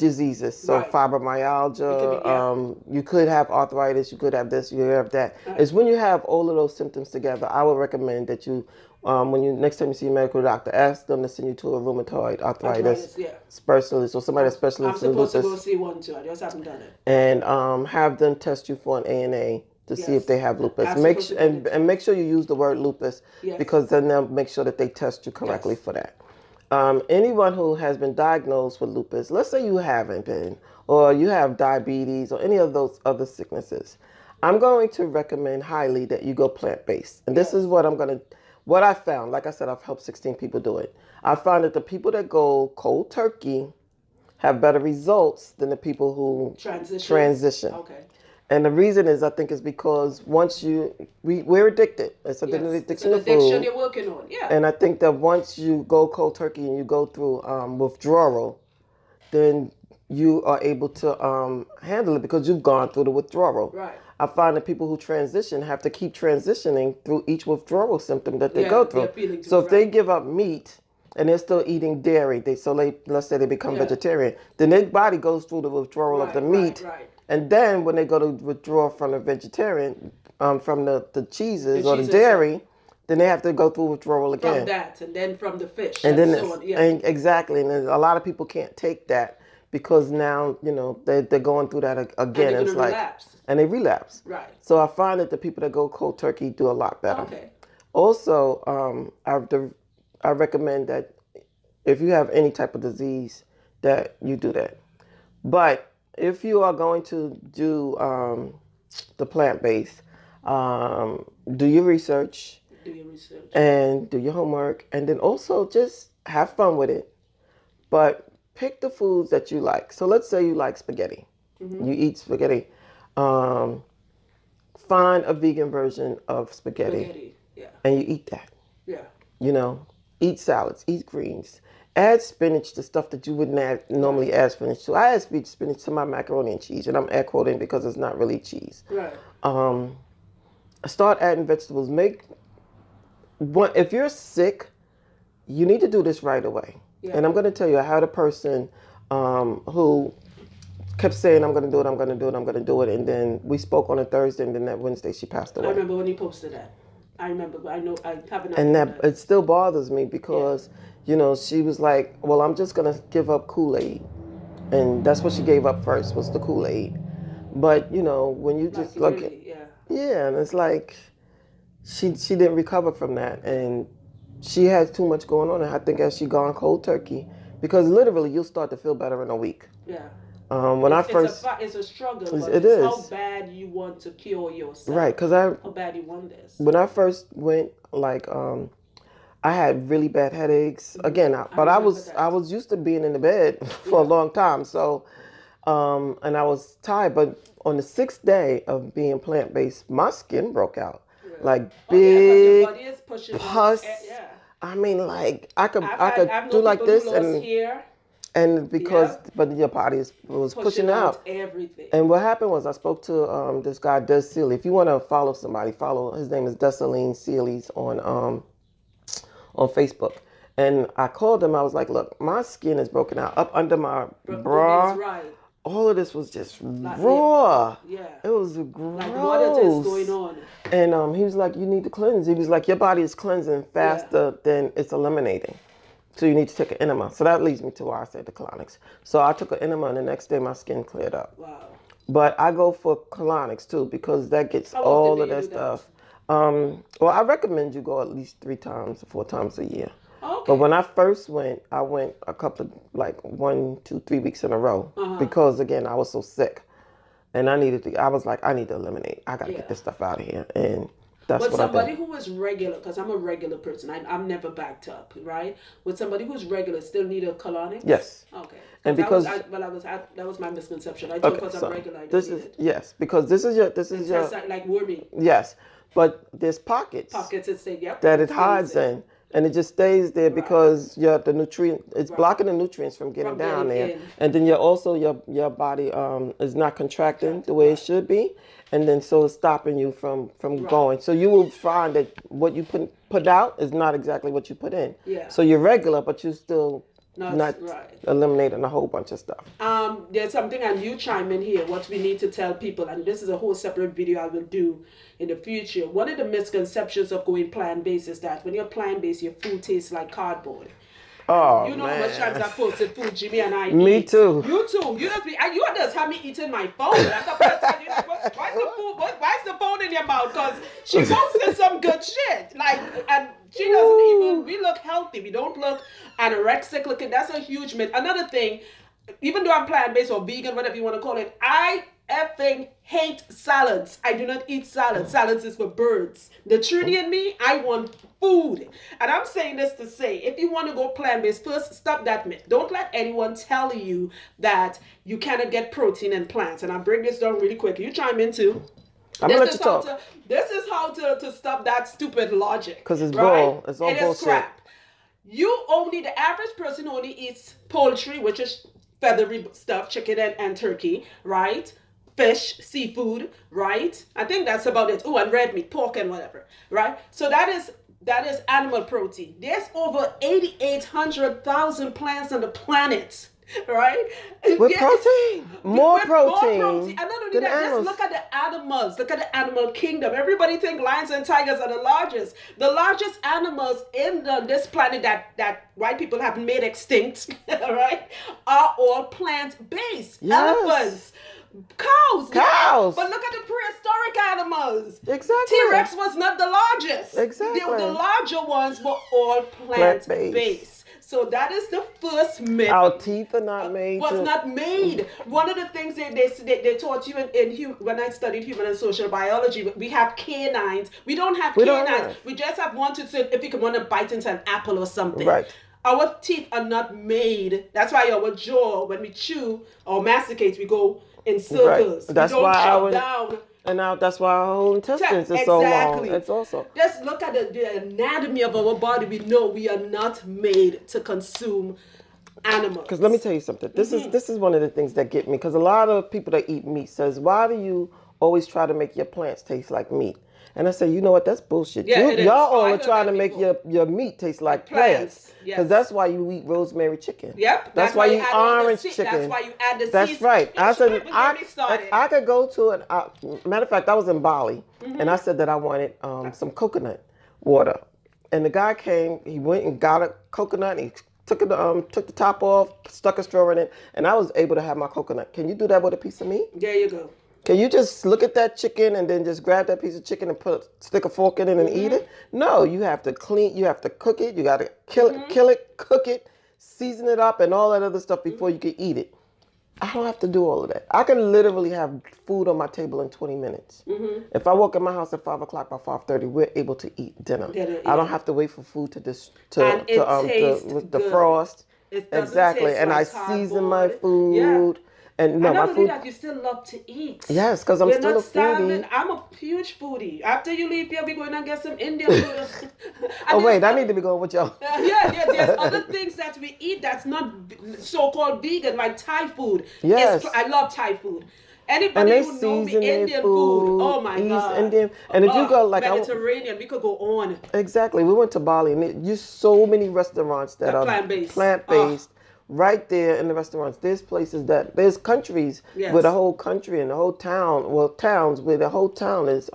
diseases. So fibromyalgia, you could have arthritis, you could have this, you could have that. It's when you have all of those symptoms together, I would recommend that you, when you next time you see a medical doctor, ask them to send you to a rheumatoid arthritis specialist or somebody that's specialist in lupus. I'm supposed to go see one too. I just haven't done it. And have them test you for an ANA to see if they have lupus. Make sure you use the word lupus because then they'll make sure that they test you correctly for that. Anyone who has been diagnosed with lupus, let's say you haven't been, or you have diabetes or any of those other sicknesses, I'm going to recommend highly that you go plant-based. And this is what I found. Like I said, I've helped 16 people do it. I found that the people that go cold turkey have better results than the people who transition. Okay. And the reason is, I think, is because once we're addicted. It's an addiction to food. You're working on, And I think that once you go cold turkey and you go through withdrawal, then you are able to handle it because you've gone through the withdrawal. Right. I find that people who transition have to keep transitioning through each withdrawal symptom that they go through. So if they give up meat and they're still eating dairy, let's say they become vegetarian, then their body goes through the withdrawal of the meat. And then when they go to withdraw from the vegetarian, from the cheeses or the dairy, then they have to go through withdrawal again. From that, and then from the fish, and then so on. And exactly, and a lot of people can't take that because now they're going through that again. And it's relapse. And they relapse. Right. So I find that the people that go cold turkey do a lot better. Okay. Also, I recommend that if you have any type of disease, that you do that. But if you are going to do the plant-based, do your research. And do your homework. And then also just have fun with it. But pick the foods that you like. So let's say you like spaghetti. Mm-hmm. You eat spaghetti. Find a vegan version of spaghetti. And you eat that. Yeah. Eat salads, eat greens. Add spinach to stuff that you wouldn't normally add spinach to. I add spinach to my macaroni and cheese, and I'm air quoting because it's not really cheese. Right. Start adding vegetables. If you're sick, you need to do this right away. Yeah. And I'm going to tell you, I had a person who kept saying, I'm going to do it, I'm going to do it, I'm going to do it. And then we spoke on a Thursday, and then that Wednesday she passed away. I remember when you posted that. I remember, I know, I haven't. And it still bothers me because, she was like, well, I'm just going to give up Kool-Aid. And that's what she gave up first, was the Kool-Aid. But, when you just look at, and it's like, she didn't recover from that. And she has too much going on. And I think as she gone cold turkey, because literally you'll start to feel better in a week. Yeah. It's a struggle. But it's how bad you want to cure yourself. Right, because how bad you want this. When I first went, I had really bad headaches. Again, I was used to being in the bed for a long time. So, and I was tired. But on the 6th day of being plant-based, my skin broke out. Yeah. Like big your body is pushing pus. I mean, like I could do like this and because but your body was pushing out everything. And what happened was I spoke to this guy Des Seeley. If you want to follow somebody, his name is Desaline Seeley's on Facebook. And I called him. I was like, look, my skin is broken out up under my bra. Right. All of this was just raw. Yeah. It was gross. Like what is going on? And he was like, you need to cleanse. He was like, your body is cleansing faster than it's eliminating. So you need to take an enema. So that leads me to why I said the colonics. So I took an enema and the next day my skin cleared up. Wow. But I go for colonics too because that gets all of that stuff. Well, I recommend you go at least 3 times or 4 times a year. Okay. But when I first went, I went a couple of 1, 2, 3 weeks in a row because again I was so sick, and I need to eliminate. I gotta get this stuff out of here, and that's what I did. But somebody who is regular, because I'm a regular person, I'm never backed up, right? Would somebody who's regular still need a colonic? Yes. Okay. And because that was my misconception. I thought because I'm regular, I don't need it. Yes, because this is your like wormy. Yes, but there's pockets that it hides in. And it just stays there because the nutrient, it's blocking the nutrients from getting down there. And then your body is not contracting the way it should be. And then so it's stopping you from going. So you will find that what you put out is not exactly what you put in. Yeah. So you're regular, but you still not right. eliminating a whole bunch of stuff. There's something, and you chime in here, what we need to tell people, and this is a whole separate video I will do in the future. One of the misconceptions of going plant-based is that when you're plant-based, your food tastes like cardboard. Oh, you know man. how much times I posted food Jimmy and I Me eat. too. You too. You just have me eating my phone. That's the first time you're like, why's the phone in your mouth? Because she posted some good shit. Like, and she doesn't even, we look healthy. We don't look anorexic looking. That's a huge myth. Another thing, even though I'm plant-based or vegan, whatever you want to call it, I effing hate salads. I do not eat salads. Salads is for birds. The Trudy in me, I want food. And I'm saying this to say, if you want to go plant-based, first stop that myth. Don't let anyone tell you that you cannot get protein in plants. And I'll break this down really quick. You chime in too. I'm gonna let you talk. This is how to stop that stupid logic. Because it's right? bull. It's all bullshit. Crap. The average person only eats poultry, which is feathery stuff, chicken and turkey, right? Fish, seafood, right? I think that's about it. Oh, and red meat, pork and whatever, right? So that is animal protein. There's over 88,000 plants on the planet, right? With protein. More protein. And not only that, just look at the animals. Look at the animal kingdom. Everybody think lions and tigers are the largest. The largest animals in this planet that white people have made extinct, right, are all plant-based. Yes. Elephants. Cows. But look at the prehistoric animals. Exactly. T-Rex was not the largest. Exactly. The larger ones were all plant-based. So that is the first myth. Our teeth are not made. Was not made. One of the things they taught you when I studied human and social biology, we have canines. We don't have canines. We just have one to say if you want to bite into an apple or something. Right. Our teeth are not made. That's why our jaw, when we chew or masticate, we go in circles. Right. That's we don't why chop down. And now that's why our whole intestines is so long. It's also. Just look at the anatomy of our body. We know we are not made to consume animals. Because let me tell you something. This is one of the things that get me. Because a lot of people that eat meat says, why do you always try to make your plants taste like meat? And I say, you know what? That's bullshit. Yeah, y'all all are trying to make your meat taste like plants. Because that's why you eat rosemary chicken. Yep. That's why you eat orange chicken. That's why you add the seeds. That's right. I said, I could go to an, matter of fact, I was in Bali. And I said that I wanted some coconut water. And the guy came, he went and got a coconut. And he took the top off, stuck a straw in it. And I was able to have my coconut. Can you do that with a piece of meat? There you go. Can you just look at that chicken and then just grab that piece of chicken and stick a fork in it and eat it? No, you have to you have to cook it. You got to kill it, cook it, season it up and all that other stuff before you can eat it. I don't have to do all of that. I can literally have food on my table in 20 minutes. If I walk in my house at 5 o'clock, by 5:30, we're able to eat dinner. I don't have to wait for food to defrost. Exactly. And I season my food. Yeah. And not only that, you still love to eat. Yes, because I'm still a foodie. I'm a huge foodie. After you leave here, we're going to get some Indian food. Oh, wait, I need to be going with y'all. There's other things that we eat that's not so-called vegan, like Thai food. Yes. I love Thai food. Anybody who knows me, Indian food. Oh, my God. Indian. And if you go like... Mediterranean, we could go on. Exactly. We went to Bali, and there's so many restaurants that are plant-based. Right there in the restaurants, there's countries where the whole country and the whole town, towns where the whole town is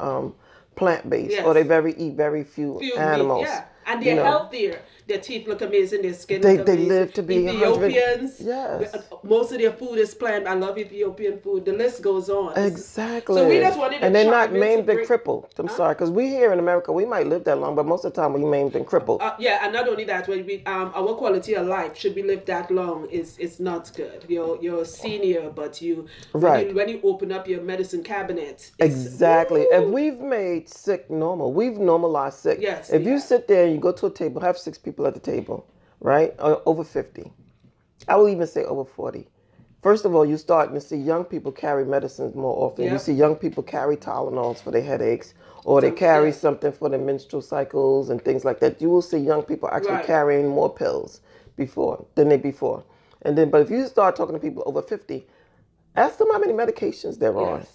plant-based, or they eat very few animals. Meat, and they're healthier. Their teeth look amazing. Their skin look amazing. They live to be Ethiopians. 100. Yes. Most of their food is plant. I love Ethiopian food. The list goes on. Exactly. So we just wanted to and they're not maimed and crippled. I'm sorry, because we here in America, we might live that long, but most of the time we maimed and crippled. And not only that, when we our quality of life, should we live that long, is not good. You're a senior, but when you open up your medicine cabinet. Exactly. If we've made sick normal, we've normalized sick. Yes. If you sit there and you go to a table, have 6 people at the table, right? Over 50. I will even say over 40. First of all, you're starting to see young people carry medicines more often. Yep. You see young people carry Tylenols for their headaches, or they carry something for their menstrual cycles and things like that. You will see young people actually carrying more pills than they before. And then, but if you start talking to people over 50, ask them how many medications they're on.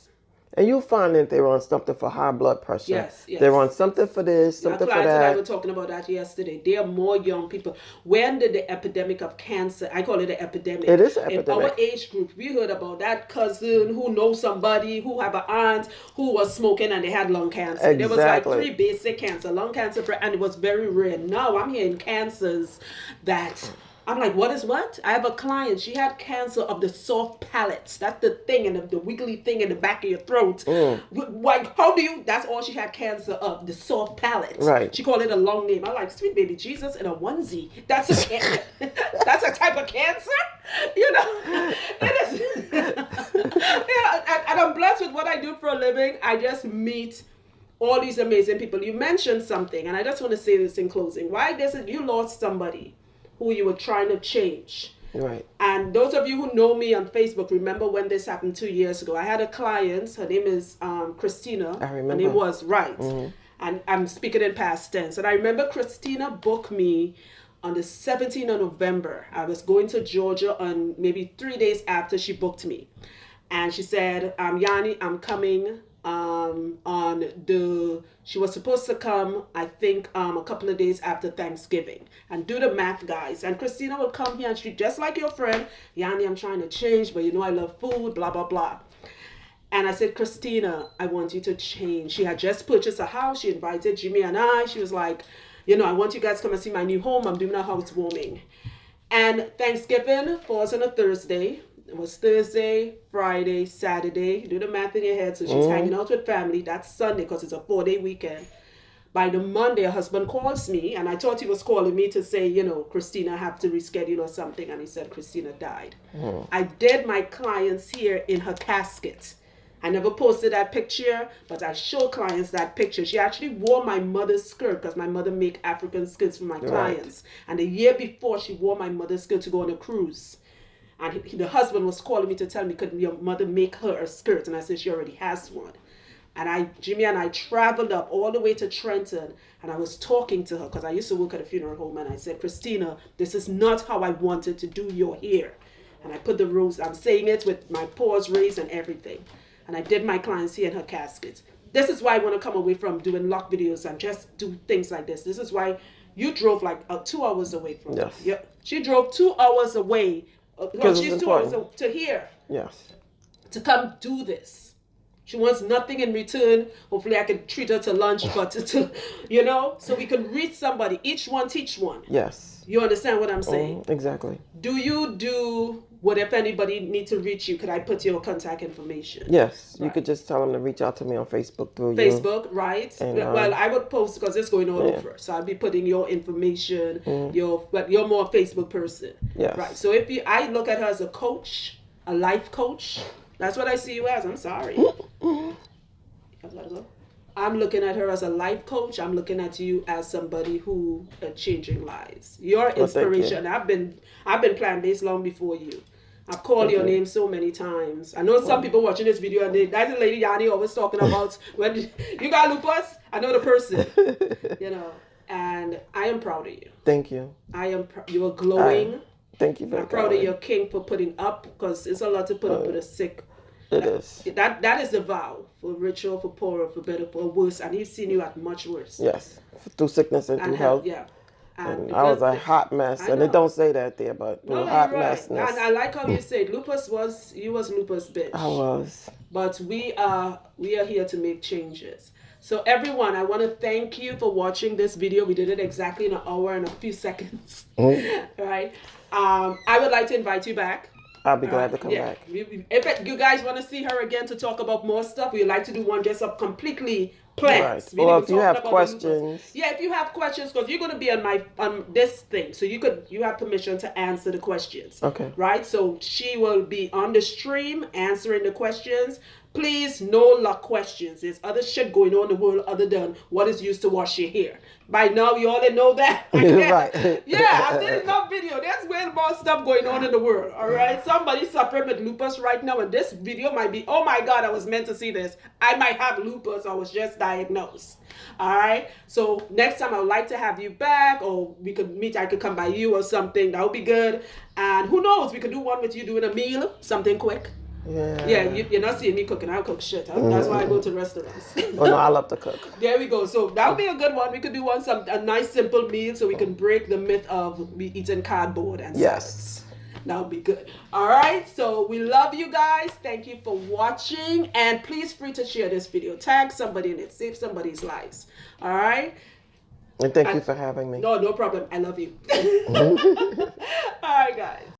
And you'll find that they're on something for high blood pressure. Yes. They're on something for this, something for that. My clients and I were talking about that yesterday. There are more young people. When did the epidemic of cancer, I call it an epidemic. It is an epidemic. In our age group, we heard about that cousin who knows somebody who have an aunt who was smoking and they had lung cancer. Exactly. There was like 3 basic cancer, lung cancer, and it was very rare. Now I'm hearing cancers that... I'm like, what is what? I have a client. She had cancer of the soft palates. That's the thing, and the wiggly thing in the back of your throat. Like, how do you? That's all she had cancer of, the soft palate. Right. She called it a long name. I'm like, sweet baby Jesus in a onesie. That's a cancer. That's a type of cancer. You know, it is. And I'm blessed with what I do for a living. I just meet all these amazing people. You mentioned something, and I just want to say this in closing. Why does it? You lost somebody who you were trying to change. Right. And those of you who know me on Facebook, remember when this happened 2 years ago. I had a client, her name is Christina. I remember. Her name was, right. And I'm speaking in past tense. And I remember Christina booked me on the 17th of November. I was going to Georgia on maybe 3 days after she booked me. And she said, Yanni, I'm coming she was supposed to come, I think, a couple of days after Thanksgiving. And do the math, guys. And Christina will come here and she, just like your friend, Yanni, I'm trying to change, but you know I love food, blah, blah, blah. And I said, Christina, I want you to change. She had just purchased a house. She invited Jimmy and I. She was like, you know, I want you guys to come and see my new home. I'm doing a housewarming. And Thanksgiving falls on a Thursday. It was Thursday, Friday, Saturday. Do the math in your head. So she's hanging out with family. That's Sunday because it's a 4-day weekend. By the Monday, her husband calls me. And I thought he was calling me to say, you know, Christina, have to reschedule or something. And he said, Christina died. I did my clients here in her casket. I never posted that picture, but I show clients that picture. She actually wore my mother's skirt because my mother make African skirts for my clients. And the year before, she wore my mother's skirt to go on a cruise. And the husband was calling me to tell me, could your mother make her a skirt? And I said, she already has one. And Jimmy and I traveled up all the way to Trenton. And I was talking to her because I used to work at a funeral home. And I said, Christina, this is not how I wanted to do your hair. And I put the rose, I'm saying it with my paws raised and everything. And I did my clients here in her casket. This is why I want to come away from doing lock videos and just do things like this. This is why you drove like 2 hours away from me. Yeah. She drove 2 hours away. She's 2 hours to here. Yes. To come do this. She wants nothing in return. Hopefully I can treat her to lunch, but to you know, so we can reach somebody. Each one teach one. Yes. You understand what I'm saying? Exactly. Do you do what if anybody needs to reach you? Could I put your contact information? Yes. Right. You could just tell them to reach out to me on Facebook through Facebook, right? And, well, I would post because it's going all over. So I'll be putting your information, but you're more a Facebook person. Yes. Right. So I look at her as a coach, a life coach. That's what I see you as. I'm sorry. I'm looking at her as a life coach. I'm looking at you as somebody who is changing lives. Your inspiration. I've been plant-based long before you. I've called your name so many times. I know some people watching this video and that's the lady Yanni always talking about when you got lupus. I know the person. You know, and I am proud of you. Thank you. You are glowing. Thank you very much. I'm proud of your king for putting up because it's a lot to put up with a sick. It is. That is the vow for richer, for poorer, for better, for worse. And he's seen you at much worse. Yes, through sickness and through health. Yeah. And I was a hot mess, and it don't say that there, but a hot mess. And I like how you said lupus was lupus, bitch. I was. But we are here to make changes. So everyone, I want to thank you for watching this video. We did it exactly in an hour and a few seconds. Right? I would like to invite you back. I'll be glad to come back. If you guys want to see her again to talk about more stuff, we'd like to do one just up completely plants. Right. Or if you have questions. Yeah, if you have questions, because you're going to be on this thing, so you have permission to answer the questions. Okay. Right? So she will be on the stream answering the questions. Please, no luck questions. There's other shit going on in the world other than what is used to wash your hair. By now, you all know that. Right. Yeah, I did enough video. There's way more stuff going on in the world. All right. Somebody's suffering with lupus right now, and this video might be, oh my God, I was meant to see this. I might have lupus. I was just diagnosed. All right. So next time I would like to have you back, or we could meet. I could come by you or something. That would be good. And who knows? We could do one with you doing a meal, something quick. Yeah. You're not seeing me cooking. I cook shit. That's why I go to restaurants. Oh no, I love to cook. There we go. So that would be a good one. We could do a nice simple meal so we can break the myth of me eating cardboard and salads. That would be good. All right. So we love you guys. Thank you for watching. And please free to share this video. Tag somebody in it. Save somebody's lives. All right. And thank you for having me. No problem. I love you. All right, guys.